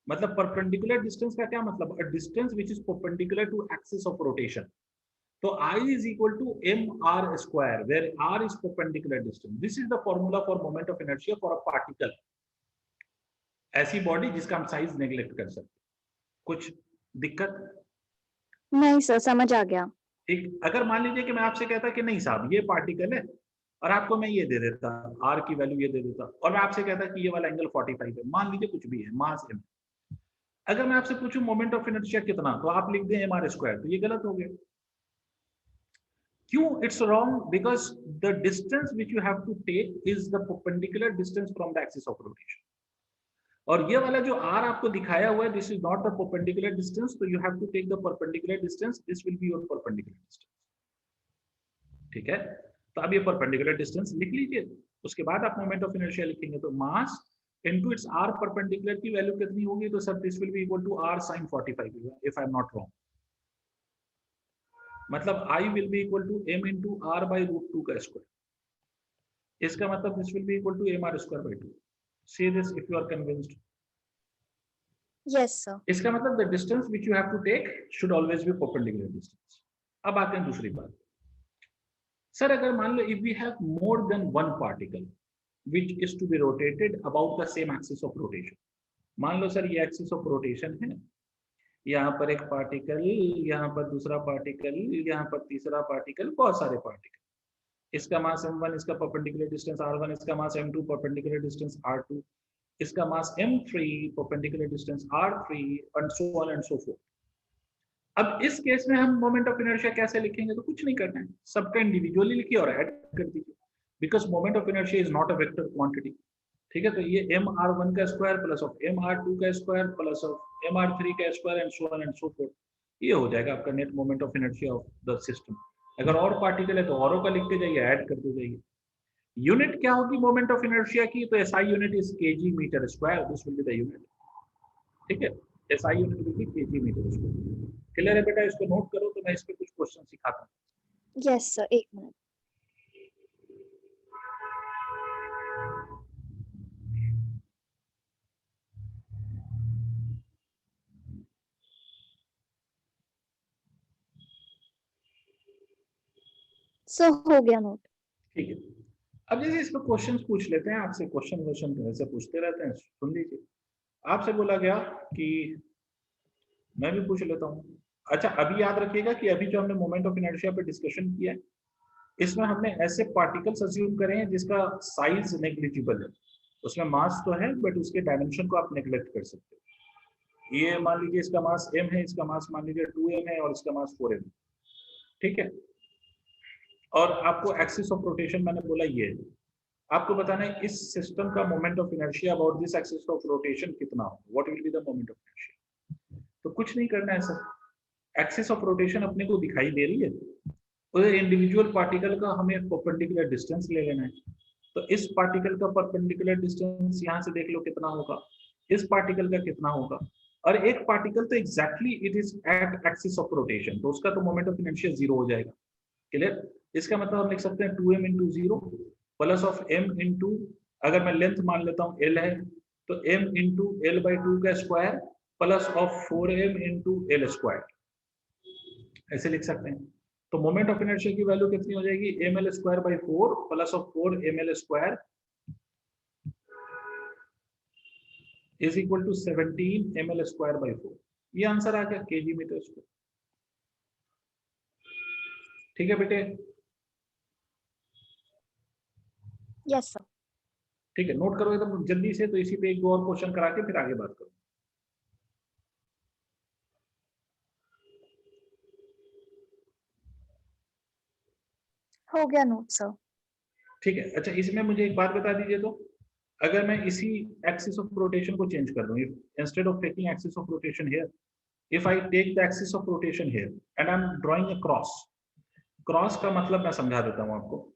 मतलब परपेंडिकुलर डिस्टेंस का क्या मतलब? A distance which is perpendicular to axis of rotation. तो I is equal to mr square, where r is perpendicular distance. This is the formula for moment of inertia for a particle. ऐसी body जिसका हम size neglect कर सकते। कुछ दिक्कत? नहीं sir, समझ आ गया। ठीक, अगर मान लीजिए कि मैं आपसे कहता कि नहीं साहब ये पार्टिकल है, और आपको मैं ये दे देता, r की वैल्यू ये दे देता, और मैं आपसे कहता कि ये वाला एंगल 45 है, मान लीजिए कुछ भी है, मास m। अगर मैं आपसे पूछूं मोमेंट ऑफ इनर्शिया कितना, तो आप लिख दें mr स्क्वायर, तो ये गलत हो गया। क्यों it's wrong? Because the distance which you have to take is the perpendicular distance from the axis of rotation. और ये वाला जो r आपको दिखाया हुआ है, this is not the perpendicular distance, तो you have to take the perpendicular distance, this will be your perpendicular distance. ठीक है, तो अब ये परपेंडिकुलर डिस्टेंस लिख लीजिए, उसके बाद आप मोमेंट ऑफ इनर्शिया लिखेंगे, तो mass into its r perpendicular की वैल्यू कितनी होगी? तो sir this will be equal to r sin 45 if I am not wrong. मतलब I will be equal to m into r by root 2 का square. इसका मतलब this will be equal to mr square by 2। See this if you are convinced. Yes sir. इसका मतलब the distance which you have to take should always be perpendicular distance। अब आते हैं दूसरी बात। सर अगर मान लो if we have more than one particle which is to be rotated about the same axis of rotation। मान लो sir ये axis of rotation है, यहाँ पर एक पार्टिकल, यहाँ पर दूसरा पार्टिकल, यहाँ पर तीसरा पार्टिकल, बहुत सारे पार्टिकल। इसका मास m1, इसका परपेंडिकुलर डिस्टेंस r1, इसका मास m2, परपेंडिकुलर डिस्टेंस r2, इसका मास m3, perpendicular distance r3, and so on and so fourth. अब इस केस में हम मोमेंट ऑफ इनर्शिया कैसे लिखेंगे? तो कुछ नहीं करना है, सबका इंडिविजुअली लिखिए और ऐड कर दीजिए, because moment of inertia is not a vector quantity. ठीक है, तो ये mr1 का स्क्वायर प्लस ऑफ mr2 का स्क्वायर प्लस ऑफ mr3 का square and so on and so fourth, ये हो जाएगा आपका net moment of inertia of the system. अगर और पार्टिकल है तो औरों का लिखते जाइए, ऐड करते जाइए। यूनिट क्या होगी मोमेंट ऑफ इनर्शिया की? तो SI unit is kg metre square, this will be the unit. ठीक है, SI unit will be kg metre square. Clear है बेटा? इसको नोट करो, तो मैं इस पे कुछ क्वेश्चन सिखाता हूँ। यस सर, एक मिनट। सर हो गया नोट। ठीक है, अब जैसे इसमें क्वेश्चंस पूछ लेते हैं आपसे, क्वेश्चन ऐसे पूछते रहते हैं, सुन लीजिए। आपसे बोला गया कि मैं भी पूछ लेता हूँ। अच्छा, अभी याद रखिएगा कि अभी जो हमने मोमेंट ऑफ इनर्शिया पे डिस्कशन किया है, इसमें हमने ऐसे पार्टिकल्स अज्यूम करे हैं जिसका साइज नेग्लिजिबल है, उसमें मास तो है बट उसके डायमेंशन को आप नेग्लेक्ट कर सकते हो। ये मान लीजिए इसका मास m है, इसका मास मान लीजिए 2m है, और इसका मास 4m। ठीक है, और आपको एक्सिस ऑफ रोटेशन मैंने बोला ये है, आपको बताना है इस सिस्टम का moment of inertia about this axis of rotation कितना हो, what will be the moment of inertia. तो कुछ नहीं करना है सर, एक्सिस ऑफ रोटेशन अपने को दिखाई दे रही है, तो इंडिविजुअल पार्टिकल का हमें परपेंडिकुलर डिस्टेंस ले लेना है। तो इस पार्टिकल का परपेंडिकुलर डिस्टेंस यहाँ से देख लो कितना होगा, इस पार्टिकल का कितना होगा, और एक पार्टिकल तो exactly it is at axis of rotation, तो उसका तो मोमेंट ऑफ इनर्शिया 0 हो जाएगा। क्लियर? इसका मतलब हम लिख सकते हैं 2m into 0 plus of m into, अगर मैं लेंथ मान लेता हूँ l है, तो m इंटू l बाई 2 का square plus of 4m into l square, ऐसे लिख सकते हैं। तो मोमेंट ऑफ इनर्शिया की वैल्यू कितनी हो जाएगी? ml square by 4 plus of 4ml square is equal to 17ml square by 4। ये आंसर आ गया, kg मीटर स्क्वायर। ठीक है बेटे? Yes sir. ठीक है, नोट करो एकदम जल्दी से, तो इसी पे एक दो और क्वेश्चन करा के फिर आगे बात करो। हो गया नोट सर। ठीक है, अच्छा इसमें मुझे एक बात बता दीजिए, तो अगर मैं इसी एक्सिस ऑफ रोटेशन को चेंज कर दूं, instead of taking axis of rotation here, if I take the axis of rotation here and I am drawing a cross. Cross का मतलब मैं समझा देता हूं आपको।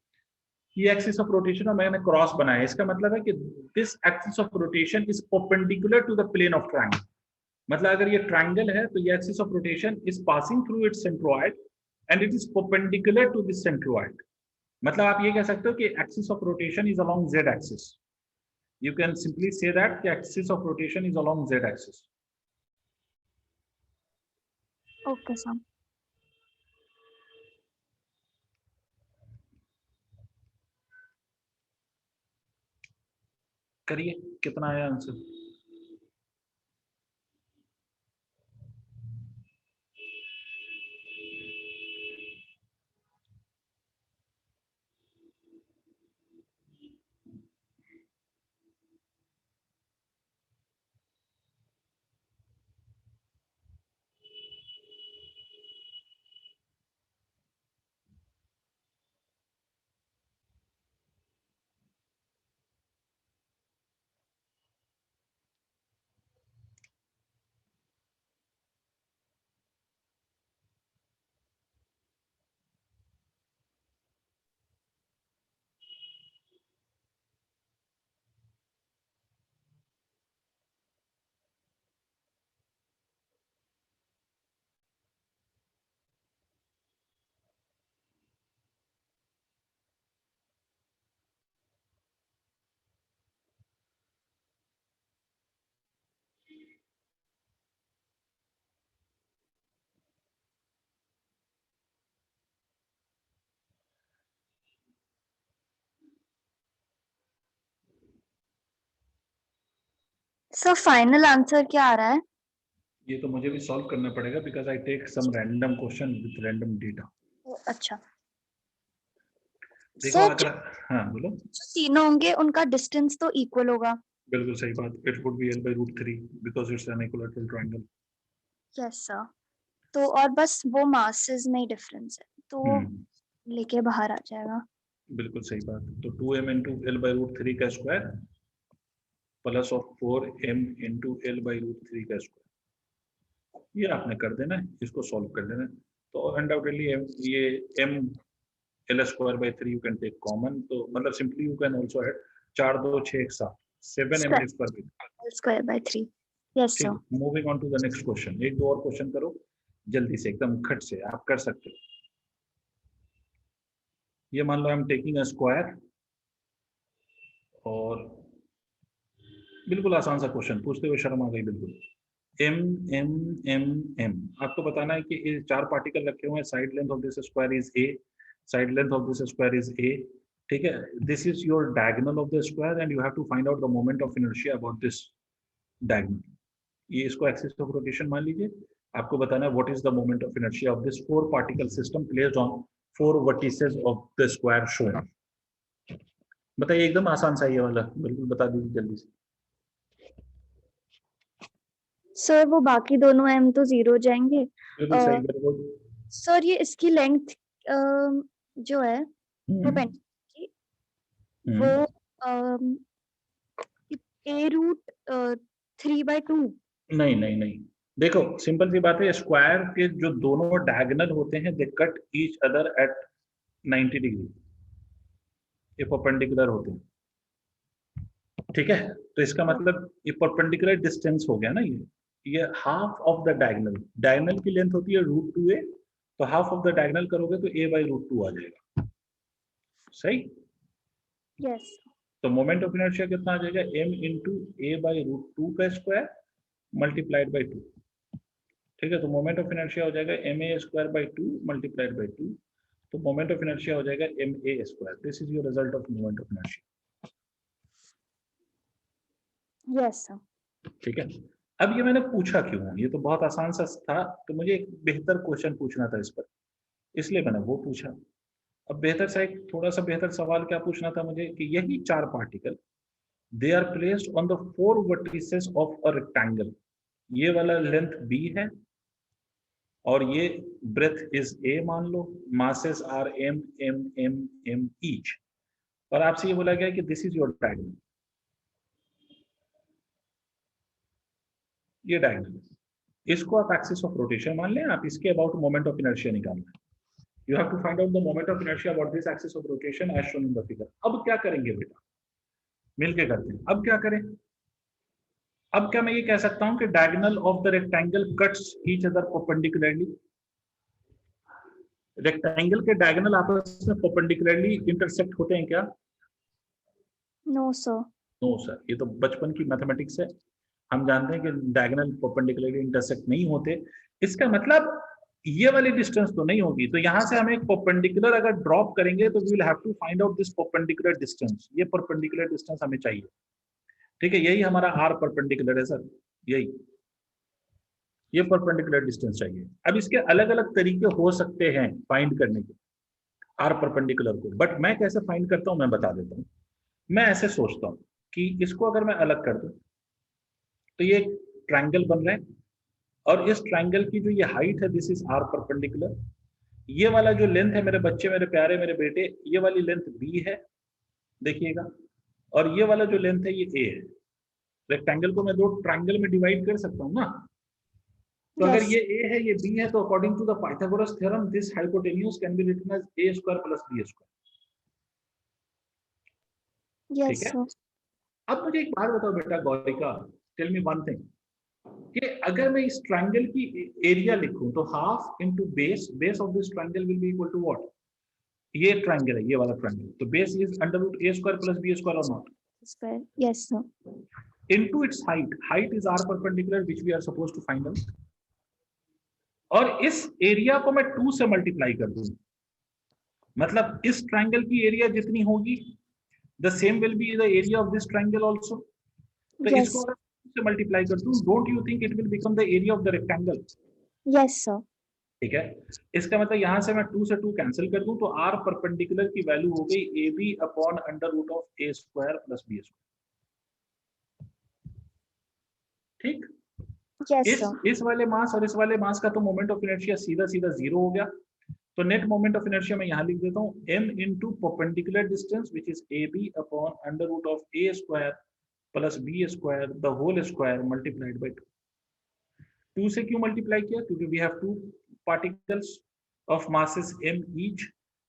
ये एक्सिस ऑफ रोटेशन और मैंने क्रॉस बनाया, इसका मतलब है कि this axis of rotation is perpendicular to the plane of triangle. मतलब अगर ये ट्रायंगल है तो ये axis of rotation is passing through its centroid and it is perpendicular to this centroid. मतलब आप ये कह सकते हो कि axis of rotation is along z axis. You can simply say that the axis of rotation is along z axis. Okay sir. करिए, कितना आया आंसर? सर फाइनल आंसर क्या आ रहा है? ये तो मुझे भी सॉल्व करना पड़ेगा because I take some random question with random data. अच्छा देखो सर, अगर, हाँ बोलो। जो तीनों होंगे उनका डिस्टेंस तो इक्वल होगा। बिल्कुल सही बात, it would B l/√3 because it's an equilateral triangle. Yes sir. तो और बस वो मासेस में ही डिफरेंस है, तो वो लेके बाहर आ जाएगा। बिल्कुल सही बात। तो 2m इंटू l/√3 का square plus of 4m into l/√3 का स्क्वायर, ये आपने कर देना है, इसको सॉल्व कर लेना है। तो अनडाउटेडली ये m l²/3 you can take common, तो मतलब simply you can also add 4 2 6 1 7 7m l²/3। Yes ठीक। Sir. Moving on to the next question, एक दो और क्वेश्चन करो जल्दी से, एकदम खट से, आप कर सकते हो। ये मान लो I am taking a square, और बिल्कुल आसान सा क्वेश्चन पूछते हुए शर्म आ गई बिल्कुल। एम एम एम एम आपको बताना है कि ये 4 पार्टिकल रखे हुए हैं, side length of this square is a, side length of this square is a, ठीक है। This is your diagonal of the square and you have to find out the moment of inertia about this diagonal. ये इसको axis of rotation मान लीजिए। आपको बताना है what is the moment of inertia of this 4 particle system placed on 4 vertices of the square shown. बताइए, एकदम आसान सा ये वाला, बिल्कुल बता दीजिए जल्दी से। सर वो बाकी दोनों m तो 0 हो जाएंगे। बिल्कुल सही, वेरी गुड। सर ये इसकी लेंथ जो है वो पेंटागन की, वो a√3/2। नहीं नहीं नहीं, देखो सिंपल सी बात है, स्क्वायर के जो दोनों डायगोनल होते हैं they cut each other at 90 degree, ये परपेंडिकुलर होते हैं, ठीक है। तो इसका मतलब ये परपेंडिकुलर डिस्टेंस हो गया ना, ये half of the diagonal, diagonal की लेंथ होती है √2a, तो हाफ ऑफ द डायगोनल करोगे तो a/√2 आ जाएगा, सही। यस। तो मोमेंट ऑफ इनर्शिया कितना आ जाएगा, m इंटू a/√2 का स्क्वायर मल्टीप्लाइड बाई 2, ठीक है। तो मोमेंट ऑफ इनर्शिया हो जाएगा ma² मल्टीप्लाइड बाई 2, तो मोमेंट ऑफ इनर्शिया हो जाएगा ma²। This is your result of moment of inertia, yes sir. ठीक है। अब ये मैंने पूछा क्यों, ये तो बहुत आसान सा था, तो मुझे एक बेहतर क्वेश्चन पूछना था इस पर, इसलिए मैंने वो पूछा। अब बेहतर सा, एक थोड़ा सा बेहतर सवाल क्या पूछना था मुझे, कि यही 4 particle they are placed on the 4 vertices of a rectangle, ये वाला लेंथ b है और ये ब्रेथ इज a मान लो, masses are m m m m each, और आपसे ये बोला गया कि दिस इज योर डायगोनल, ये डायगोनल, इसको आप एक्सिस ऑफ रोटेशन मान लें, आप इसके अबाउट मोमेंट ऑफ इनर्शिया निकालना है। You have to find out the moment of inertia about this axis of rotation as shown in the figure. अब क्या करेंगे बेटा, मिलके करते हैं. अब क्या करें? अब क्या मैं ये कह सकता हूं कि diagonal of the rectangle cuts each other perpendicularly. Rectangle के डायगोनल आपस में परपेंडिकुलरली इंटरसेक्ट होते हैं क्या? No sir. नो सर, ये तो बचपन की मैथमेटिक्स है. हम जानते हैं कि डायगोनल परपेंडिकुलरली इंटरसेक्ट नहीं होते. इसका मतलब ये वाली डिस्टेंस तो नहीं होगी. तो यहां से हम एक परपेंडिकुलर अगर ड्रॉप करेंगे तो we will have to find out this perpendicular distance. ये परपेंडिकुलर डिस्टेंस हमें चाहिए. ठीक है, यही हमारा आर परपेंडिकुलर है सर. यही ये परपेंडिकुलर डिस्टेंस चाहिए. अब इसके अलग अलग तरीके हो सकते हैं फाइंड करने के आर परपेंडिकुलर को, बट मैं कैसे फाइंड करता हूं मैं बता देता हूं. मैं ऐसे सोचता हूं कि इसको अगर मैं अलग कर दूं तो ये ट्रायंगल बन रहा है, और इस ट्रायंगल की जो ये हाइट है दिस इज आर परपेंडिकुलर. ये वाला जो लेंथ है मेरे बच्चे, मेरे प्यारे, मेरे बेटे, ये वाली लेंथ बी है, देखिएगा. और ये वाला जो लेंथ है ये ए है. रेक्टेंगल को मैं दो ट्रायंगल में डिवाइड कर सकता हूँ ना. तो अगर ये ए है ये बी है तो according to the Pythagoras theorem this hypotenuse can be written as a square plus B square. Yes ठीक है. सर. अब मुझे एक बात बताओ बेटा Gaurika, tell me one thing, कि अगर मैं इस ट्रायंगल की एरिया लिखूं तो half into base, base of this triangle will be equal to what? ये ट्रायंगल है, ये वाला ट्रायंगल, तो base is under root a square plus B square और not? Square. Yes sir. Into its height, height is r perpendicular which we are supposed to find out. और इस area को मैं 2 से मल्टीप्लाई कर दूं, मतलब इस ट्रायंगल की एरिया जितनी होगी the same will be the area of this triangle also. तो Yes. इसको अगर 2 से मल्टीप्लाई कर दूं, don't you think it will become the area of the rectangle? Yes sir. ठीक है. इसका मतलब यहां से मैं 2 से 2 कैंसिल कर दूं तो आर परपेंडिकुलर की वैल्यू हो गई A B upon under root of A square plus B square. ठीक. Yes sir. इस वाले मास और इस वाले मास का तो मोमेंट ऑफ इनर्शिया सीधा सीधा जीरो हो गया. तो नेट मोमेंट ऑफ इनर्शिया मैं यहां लिख देता हूं m into perpendicular distance which is a B upon under root of A square plus B square the whole square multiplied by 2. 2 से क्यों मल्टीप्लाई किया? क्योंकि we have 2 particles of masses m each,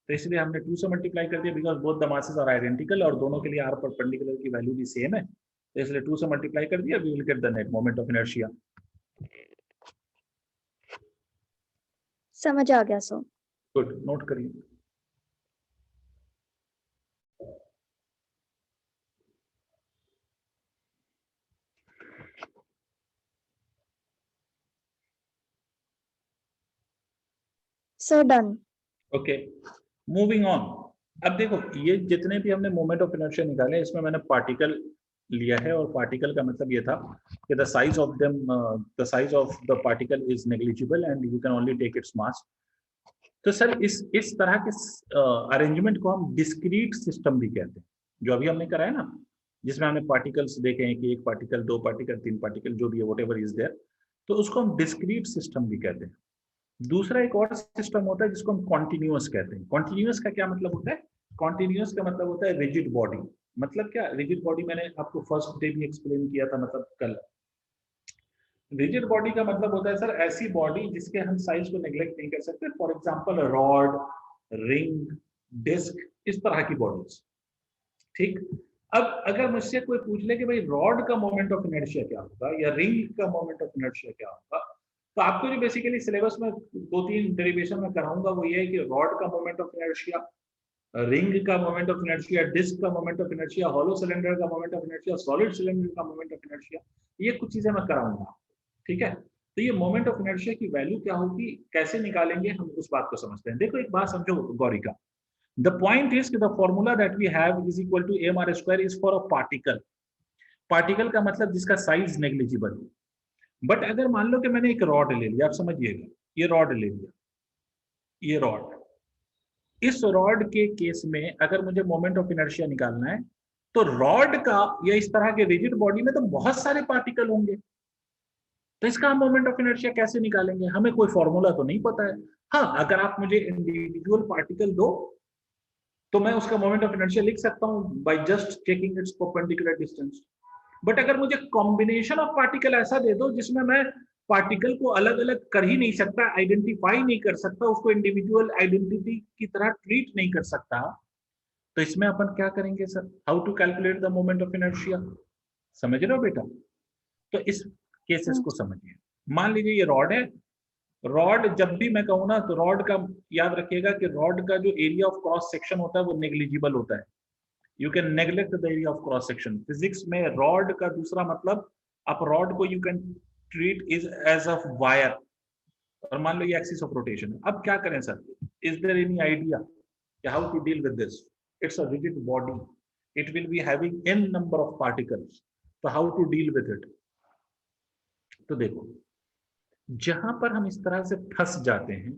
तो इसलिए हमने 2 से मल्टीप्लाई कर दिया because both the masses are identical और दोनों के लिए r परपेंडिकुलर की वैल्यू भी सेम है, तो इसलिए 2 से मल्टीप्लाई कर दिया. We will get the net moment of inertia. समझ आ गया सर. गुड, नोट करिए. Sir done. Okay, moving on. अब देखो ये जितने भी हमने मोमेंट ऑफ इनर्शिया निकाले इसमें मैंने पार्टिकल लिया है, और पार्टिकल का मतलब ये था कि the size of the particle is negligible and you can only take its mass. तो सर इस तरह के अरेंजमेंट को हम डिस्क्रीट सिस्टम भी कहते हैं, जो अभी हमने करा है ना, जिसमें हमने पार्टिकल्स देखे हैं कि 1 पार्टिकल 2 पार्टिकल 3 पार्टिकल जो भी है व्हाटएवर इज देयर, तो उसको हम डिस्क्रीट सिस्टम भी कहते हैं. दूसरा एक और सिस्टम होता है जिसको हम कॉन्टिन्यूअस कहते हैं. कॉन्टिन्यूअस का क्या मतलब होता है? कॉन्टिन्यूअस का मतलब होता है रिजिड बॉडी. मतलब क्या रिजिड बॉडी? मैंने आपको फर्स्ट डे भी एक्सप्लेन किया था, मतलब कल. रिजिड बॉडी का मतलब होता है सर ऐसी बॉडी जिसके हम साइज को नेग्लेक्ट नहीं कर सकते. For example rod, ring, disc, इस तरह की बॉडीज. ठीक. अब अगर मुझसे कोई पूछ ले कि भाई रॉड का मोमेंट ऑफ इनर्शिया क्या होगा या रिंग का मोमेंट ऑफ इनर्शिया क्या होगा, तो आपको जो बेसिकली सिलेबस में 2-3 डेरिवेशन में कराऊंगा वो ये है कि रॉड का मोमेंट ऑफ इनर्शिया, रिंग का मोमेंट ऑफ इनर्शिया, डिस्क का moment of inertia, hollow cylinder का moment of inertia, solid cylinder का मोमेंट ऑफ इनर्शिया, ये कुछ चीजें मैं कराऊंगा. ठीक है. तो ये मोमेंट ऑफ इनर्शिया की वैल्यू क्या होगी, कैसे निकालेंगे, हम उस बात को समझते हैं. देखो एक बात समझो Gaurika, the point is the formula that we have is equal to mr square is for a particle. Particle का मतलब जिसका साइज नेग्लिजिबल है. बट अगर मान लो कि मैंने एक रॉड ले लिया, आप समझिएगा, ये रॉड ले लिया, ये रॉड, इस रॉड के केस में अगर मुझे मोमेंट ऑफ इनर्शिया निकालना है तो रॉड का या इस तरह के रिजिड बॉडी में तो बहुत सारे पार्टिकल होंगे, तो इसका मोमेंट ऑफ इनर्शिया कैसे निकालेंगे? हमें कोई फॉर्मूला तो नहीं पता है. हाँ, अगर आप मुझे इंडिविजुअल पार्टिकल दो तो मैं उसका मोमेंट ऑफ इनर्शिया लिख सकता हूं by just taking it's perpendicular distance. But अगर मुझे कॉम्बिनेशन ऑफ पार्टिकल ऐसा दे दो जिसमें मैं पार्टिकल को अलग अलग कर ही नहीं सकता, आइडेंटिफाई नहीं कर सकता, उसको इंडिविजुअल आइडेंटिटी की तरह ट्रीट नहीं कर सकता, तो इसमें अपन क्या करेंगे sir? How to calculate the moment of inertia? समझ रहे हो बेटा? तो इस केसेस को समझिए। मान लीजिए ये रॉड है, रॉड जब भी मैं कहूँ ना तो रॉड का याद रखिएगा कि रॉड का जो एरिया ऑफ क्रॉस सेक्शन होता है वो नेग्लिजिबल होता है। You can neglect the area of cross section. Physics में रॉड का दूसरा मतलब, आप रॉड को you can treat is as a wire, और मान लो ये एक्सिस ऑफ रोटेशन है। अब क्या करें sir? Is there any idea how to deal with this? It's a rigid body, it will be having n number of particles, तो how to deal with it? तो देखो, जहां पर हम इस तरह से फंस जाते हैं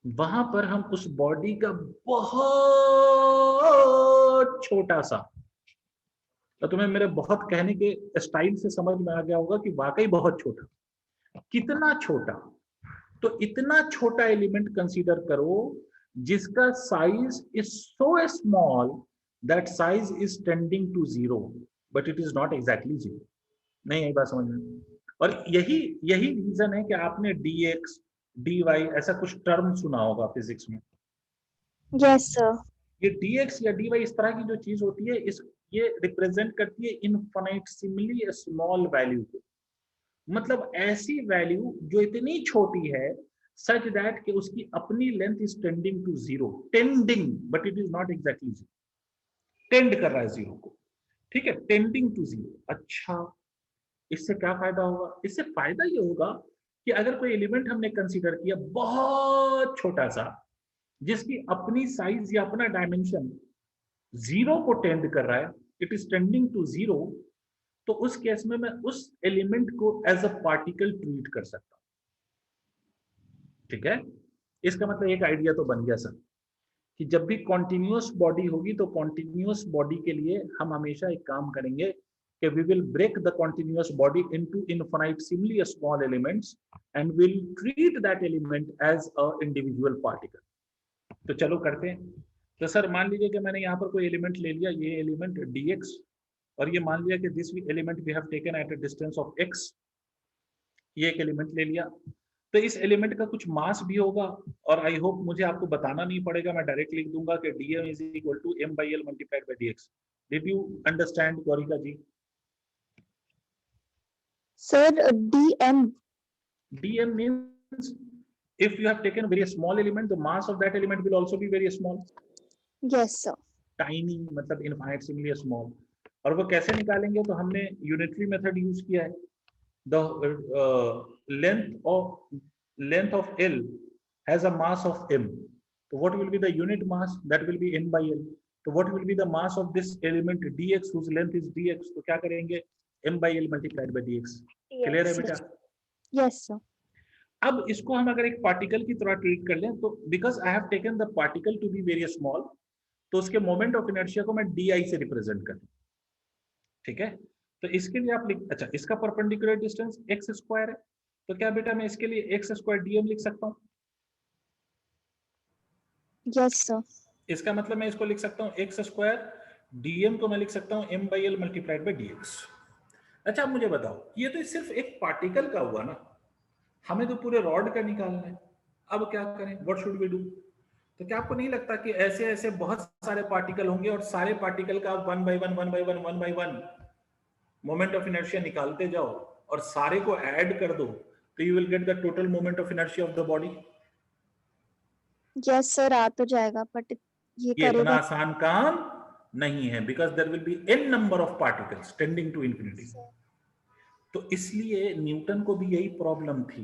वहां पर हम उस बॉडी का बहुत छोटा सा, तो तुम्हें मेरे बहुत कहने के स्टाइल से समझ में आ गया होगा कि वाकई बहुत छोटा, कितना छोटा, तो इतना छोटा एलिमेंट कंसीडर करो जिसका size is so small that size is tending to zero, but it is not exactly zero. नहीं यही बात समझ में? और यही यही रीजन है कि आपने dx dy ऐसा कुछ टर्म सुना होगा फिजिक्स में। Yes sir. ये dx या dy इस तरह की जो चीज होती है, इस ये रिप्रेजेंट करती है इनफाइनेटसिमली स्मॉल वैल्यू को, मतलब ऐसी वैल्यू जो इतनी छोटी है सच दैट कि उसकी अपनी length is tending to zero, tending, but it is not exactly zero, tend कर रहा है जीरो को, ठीक है, टेंडिंग टू जीरो। अच्छा, इससे क्या फायदा होगा? इससे फायदा ये होगा कि अगर कोई एलिमेंट हमने कंसीडर किया बहुत छोटा सा जिसकी अपनी साइज या अपना डायमेंशन जीरो को टेंड कर रहा है, it is tending to zero, तो उस केस में मैं उस एलिमेंट को एज अ पार्टिकल ट्रीट कर सकता हूं। ठीक है, इसका मतलब एक आइडिया तो बन गया सर कि जब भी कॉन्टिन्यूअस बॉडी होगी तो कॉन्टिन्यूअस बॉडी के लिए हम हमेशा एक काम करेंगे कि we will break the continuous body into infinitesimally small elements and will treat that element as a individual particle। तो चलो करते हैं। तो सर मान लीजिए कि मैंने यहाँ पर कोई एलिमेंट ले लिया, ये एलिमेंट dx, और ये मान लिया कि this element we have taken at a distance of x, ये एक एलिमेंट ले लिया। तो इस एलिमेंट का कुछ मास भी होगा, और आई होप मुझे आपको बताना नहीं पड़ेगा, मैं डायरेक्ट लिख दूंगा कि dm is equal to m/l multiplied by dx। Did you understand Gaurika ji? Sir dm। dm means if you have taken a very small element, the mass of that element will also be very small। Yes sir. tiny मतलब infinitesimally small। और वो कैसे निकालेंगे? तो हमने unitary method use किया है। the length of L has a mass of m, so what will be the unit mass? That will be n by L। तो what will be the mass of this element dx whose length is dx? तो क्या करेंगे? m by L multiplied by dx। Clear है बेटा? Yes sir. अब इसको हम अगर एक पार्टिकल की तरह ट्रीट कर लें तो because I have taken the particle to be very small, तो उसके मोमेंट ऑफ इनर्शिया को मैं डी से रिप्रेजेंट कर, ठीक है। तो इसके लिए आप लिख, अच्छा इसका परपेंडिकुलर डिस्टेंस एक्स स्क्वायर है, तो क्या बेटा मैं इसके लिए एक्स स्क्वायर डीएम लिख सकता हूँ? Yes sir. इसका मतलब मैं इसको लिख सकता हूँ एक्स स्क्वायर डीएम को मैं लिख सकता हूँ m by l multiplied by dx. अच्छा आप मुझे बताओ, ये तो सिर्फ एक पार्टिकल का हुआ ना, हमें तो पूरे रॉड का निकालना है। अब क्या करें? What should we do? तो क्या आपको नहीं लगता कि ऐसे ऐसे बहुत सारे पार्टिकल होंगे और सारे पार्टिकल का one by one moment of inertia निकालते जाओ और सारे को ऐड कर दो, तो you will get the total moment of inertia of the body. Yes sir, आ तो जाएगा, बट ये ये इतना करेगा। आसान काम नहीं है, because there will be n number of particles tending to infinity. तो इसलिए न्यूटन को भी यही प्रॉब्लम थी।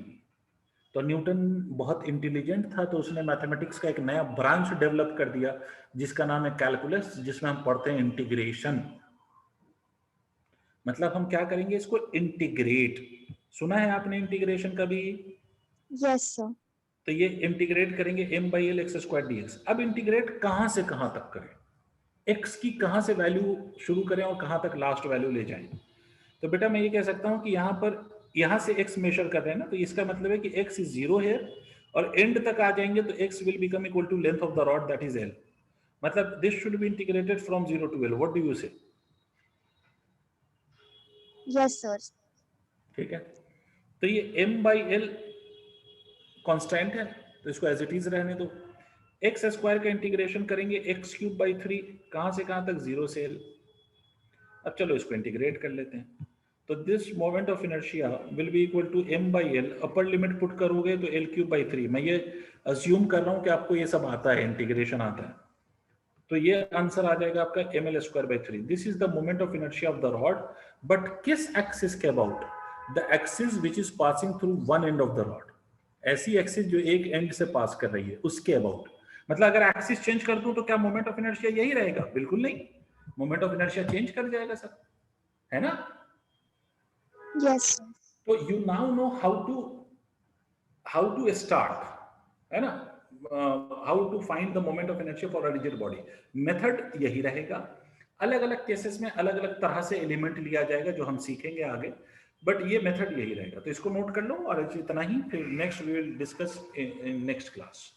तो न्यूटन बहुत इंटेलिजेंट था, तो उसने मैथमेटिक्स का एक नया ब्रांच डेवलप कर दिया जिसका नाम है कैलकुलस, जिसमें हम पढ़ते हैं इंटीग्रेशन। मतलब हम क्या करेंगे? इसको इंटीग्रेट। सुना है आपने इंटीग्रेशन कभी? Yes sir. तो ये इंटीग्रेट करेंगे m by L x square D x. अब इंटीग्रेट कहां से कहां तक करें? x की कहां से वैल्यू शुरू करें और कहां तक लास्ट वैल्यू ले जाएं? तो बेटा मैं ये कह सकता हूं कि यहां से x मेजर कर रहे हैं ना, तो इसका मतलब है कि x इज जीरो है, और एंड तक आ जाएंगे तो x will become equal to length of the rod that is l। मतलब this should be integrated from 0 to l। What do you say? Yes sir. ठीक है, तो ये m/l कांस्टेंट है, तो इसको एज इट इज रहने दो। एक्स स्क्वायर का इंटीग्रेशन करेंगे x³/3, कहां से कहां तक, 0 से l। अब चलो इसको इंटीग्रेट कर लेते हैं। तो this moment of inertia will be equal to m/l, upper limit put करोगे तो l³/3। मैं ये अज्यूम कर रहा हूं कि आपको ये सब आता है, इंटीग्रेशन आता है, तो ये आंसर आ जाएगा आपका ml²/3। This is the moment of inertia of the rod, but किस एक्सिस के about? The axis which is passing through one end of the rod, ऐसी एक्सिस जो एक एंड से पास कर रही है उसके अबाउट। मतलब अगर एक्सिस चेंज कर दूं तो क्या मोमेंट ऑफ इनर्शिया यही रहेगा? बिल्कुल नहीं, मोमेंट ऑफ इनर्शिया चेंज कर जाएगा सर, है ना? यस तो you now know how to start, है ना, how to find the moment of inertia for a rigid body. Method यही रहेगा, अलग अलग केसेस में अलग अलग तरह से एलिमेंट लिया जाएगा जो हम सीखेंगे आगे, बट ये मेथड यही रहेगा। तो इसको नोट कर लो, और इतना ही, फिर next we will discuss in next class.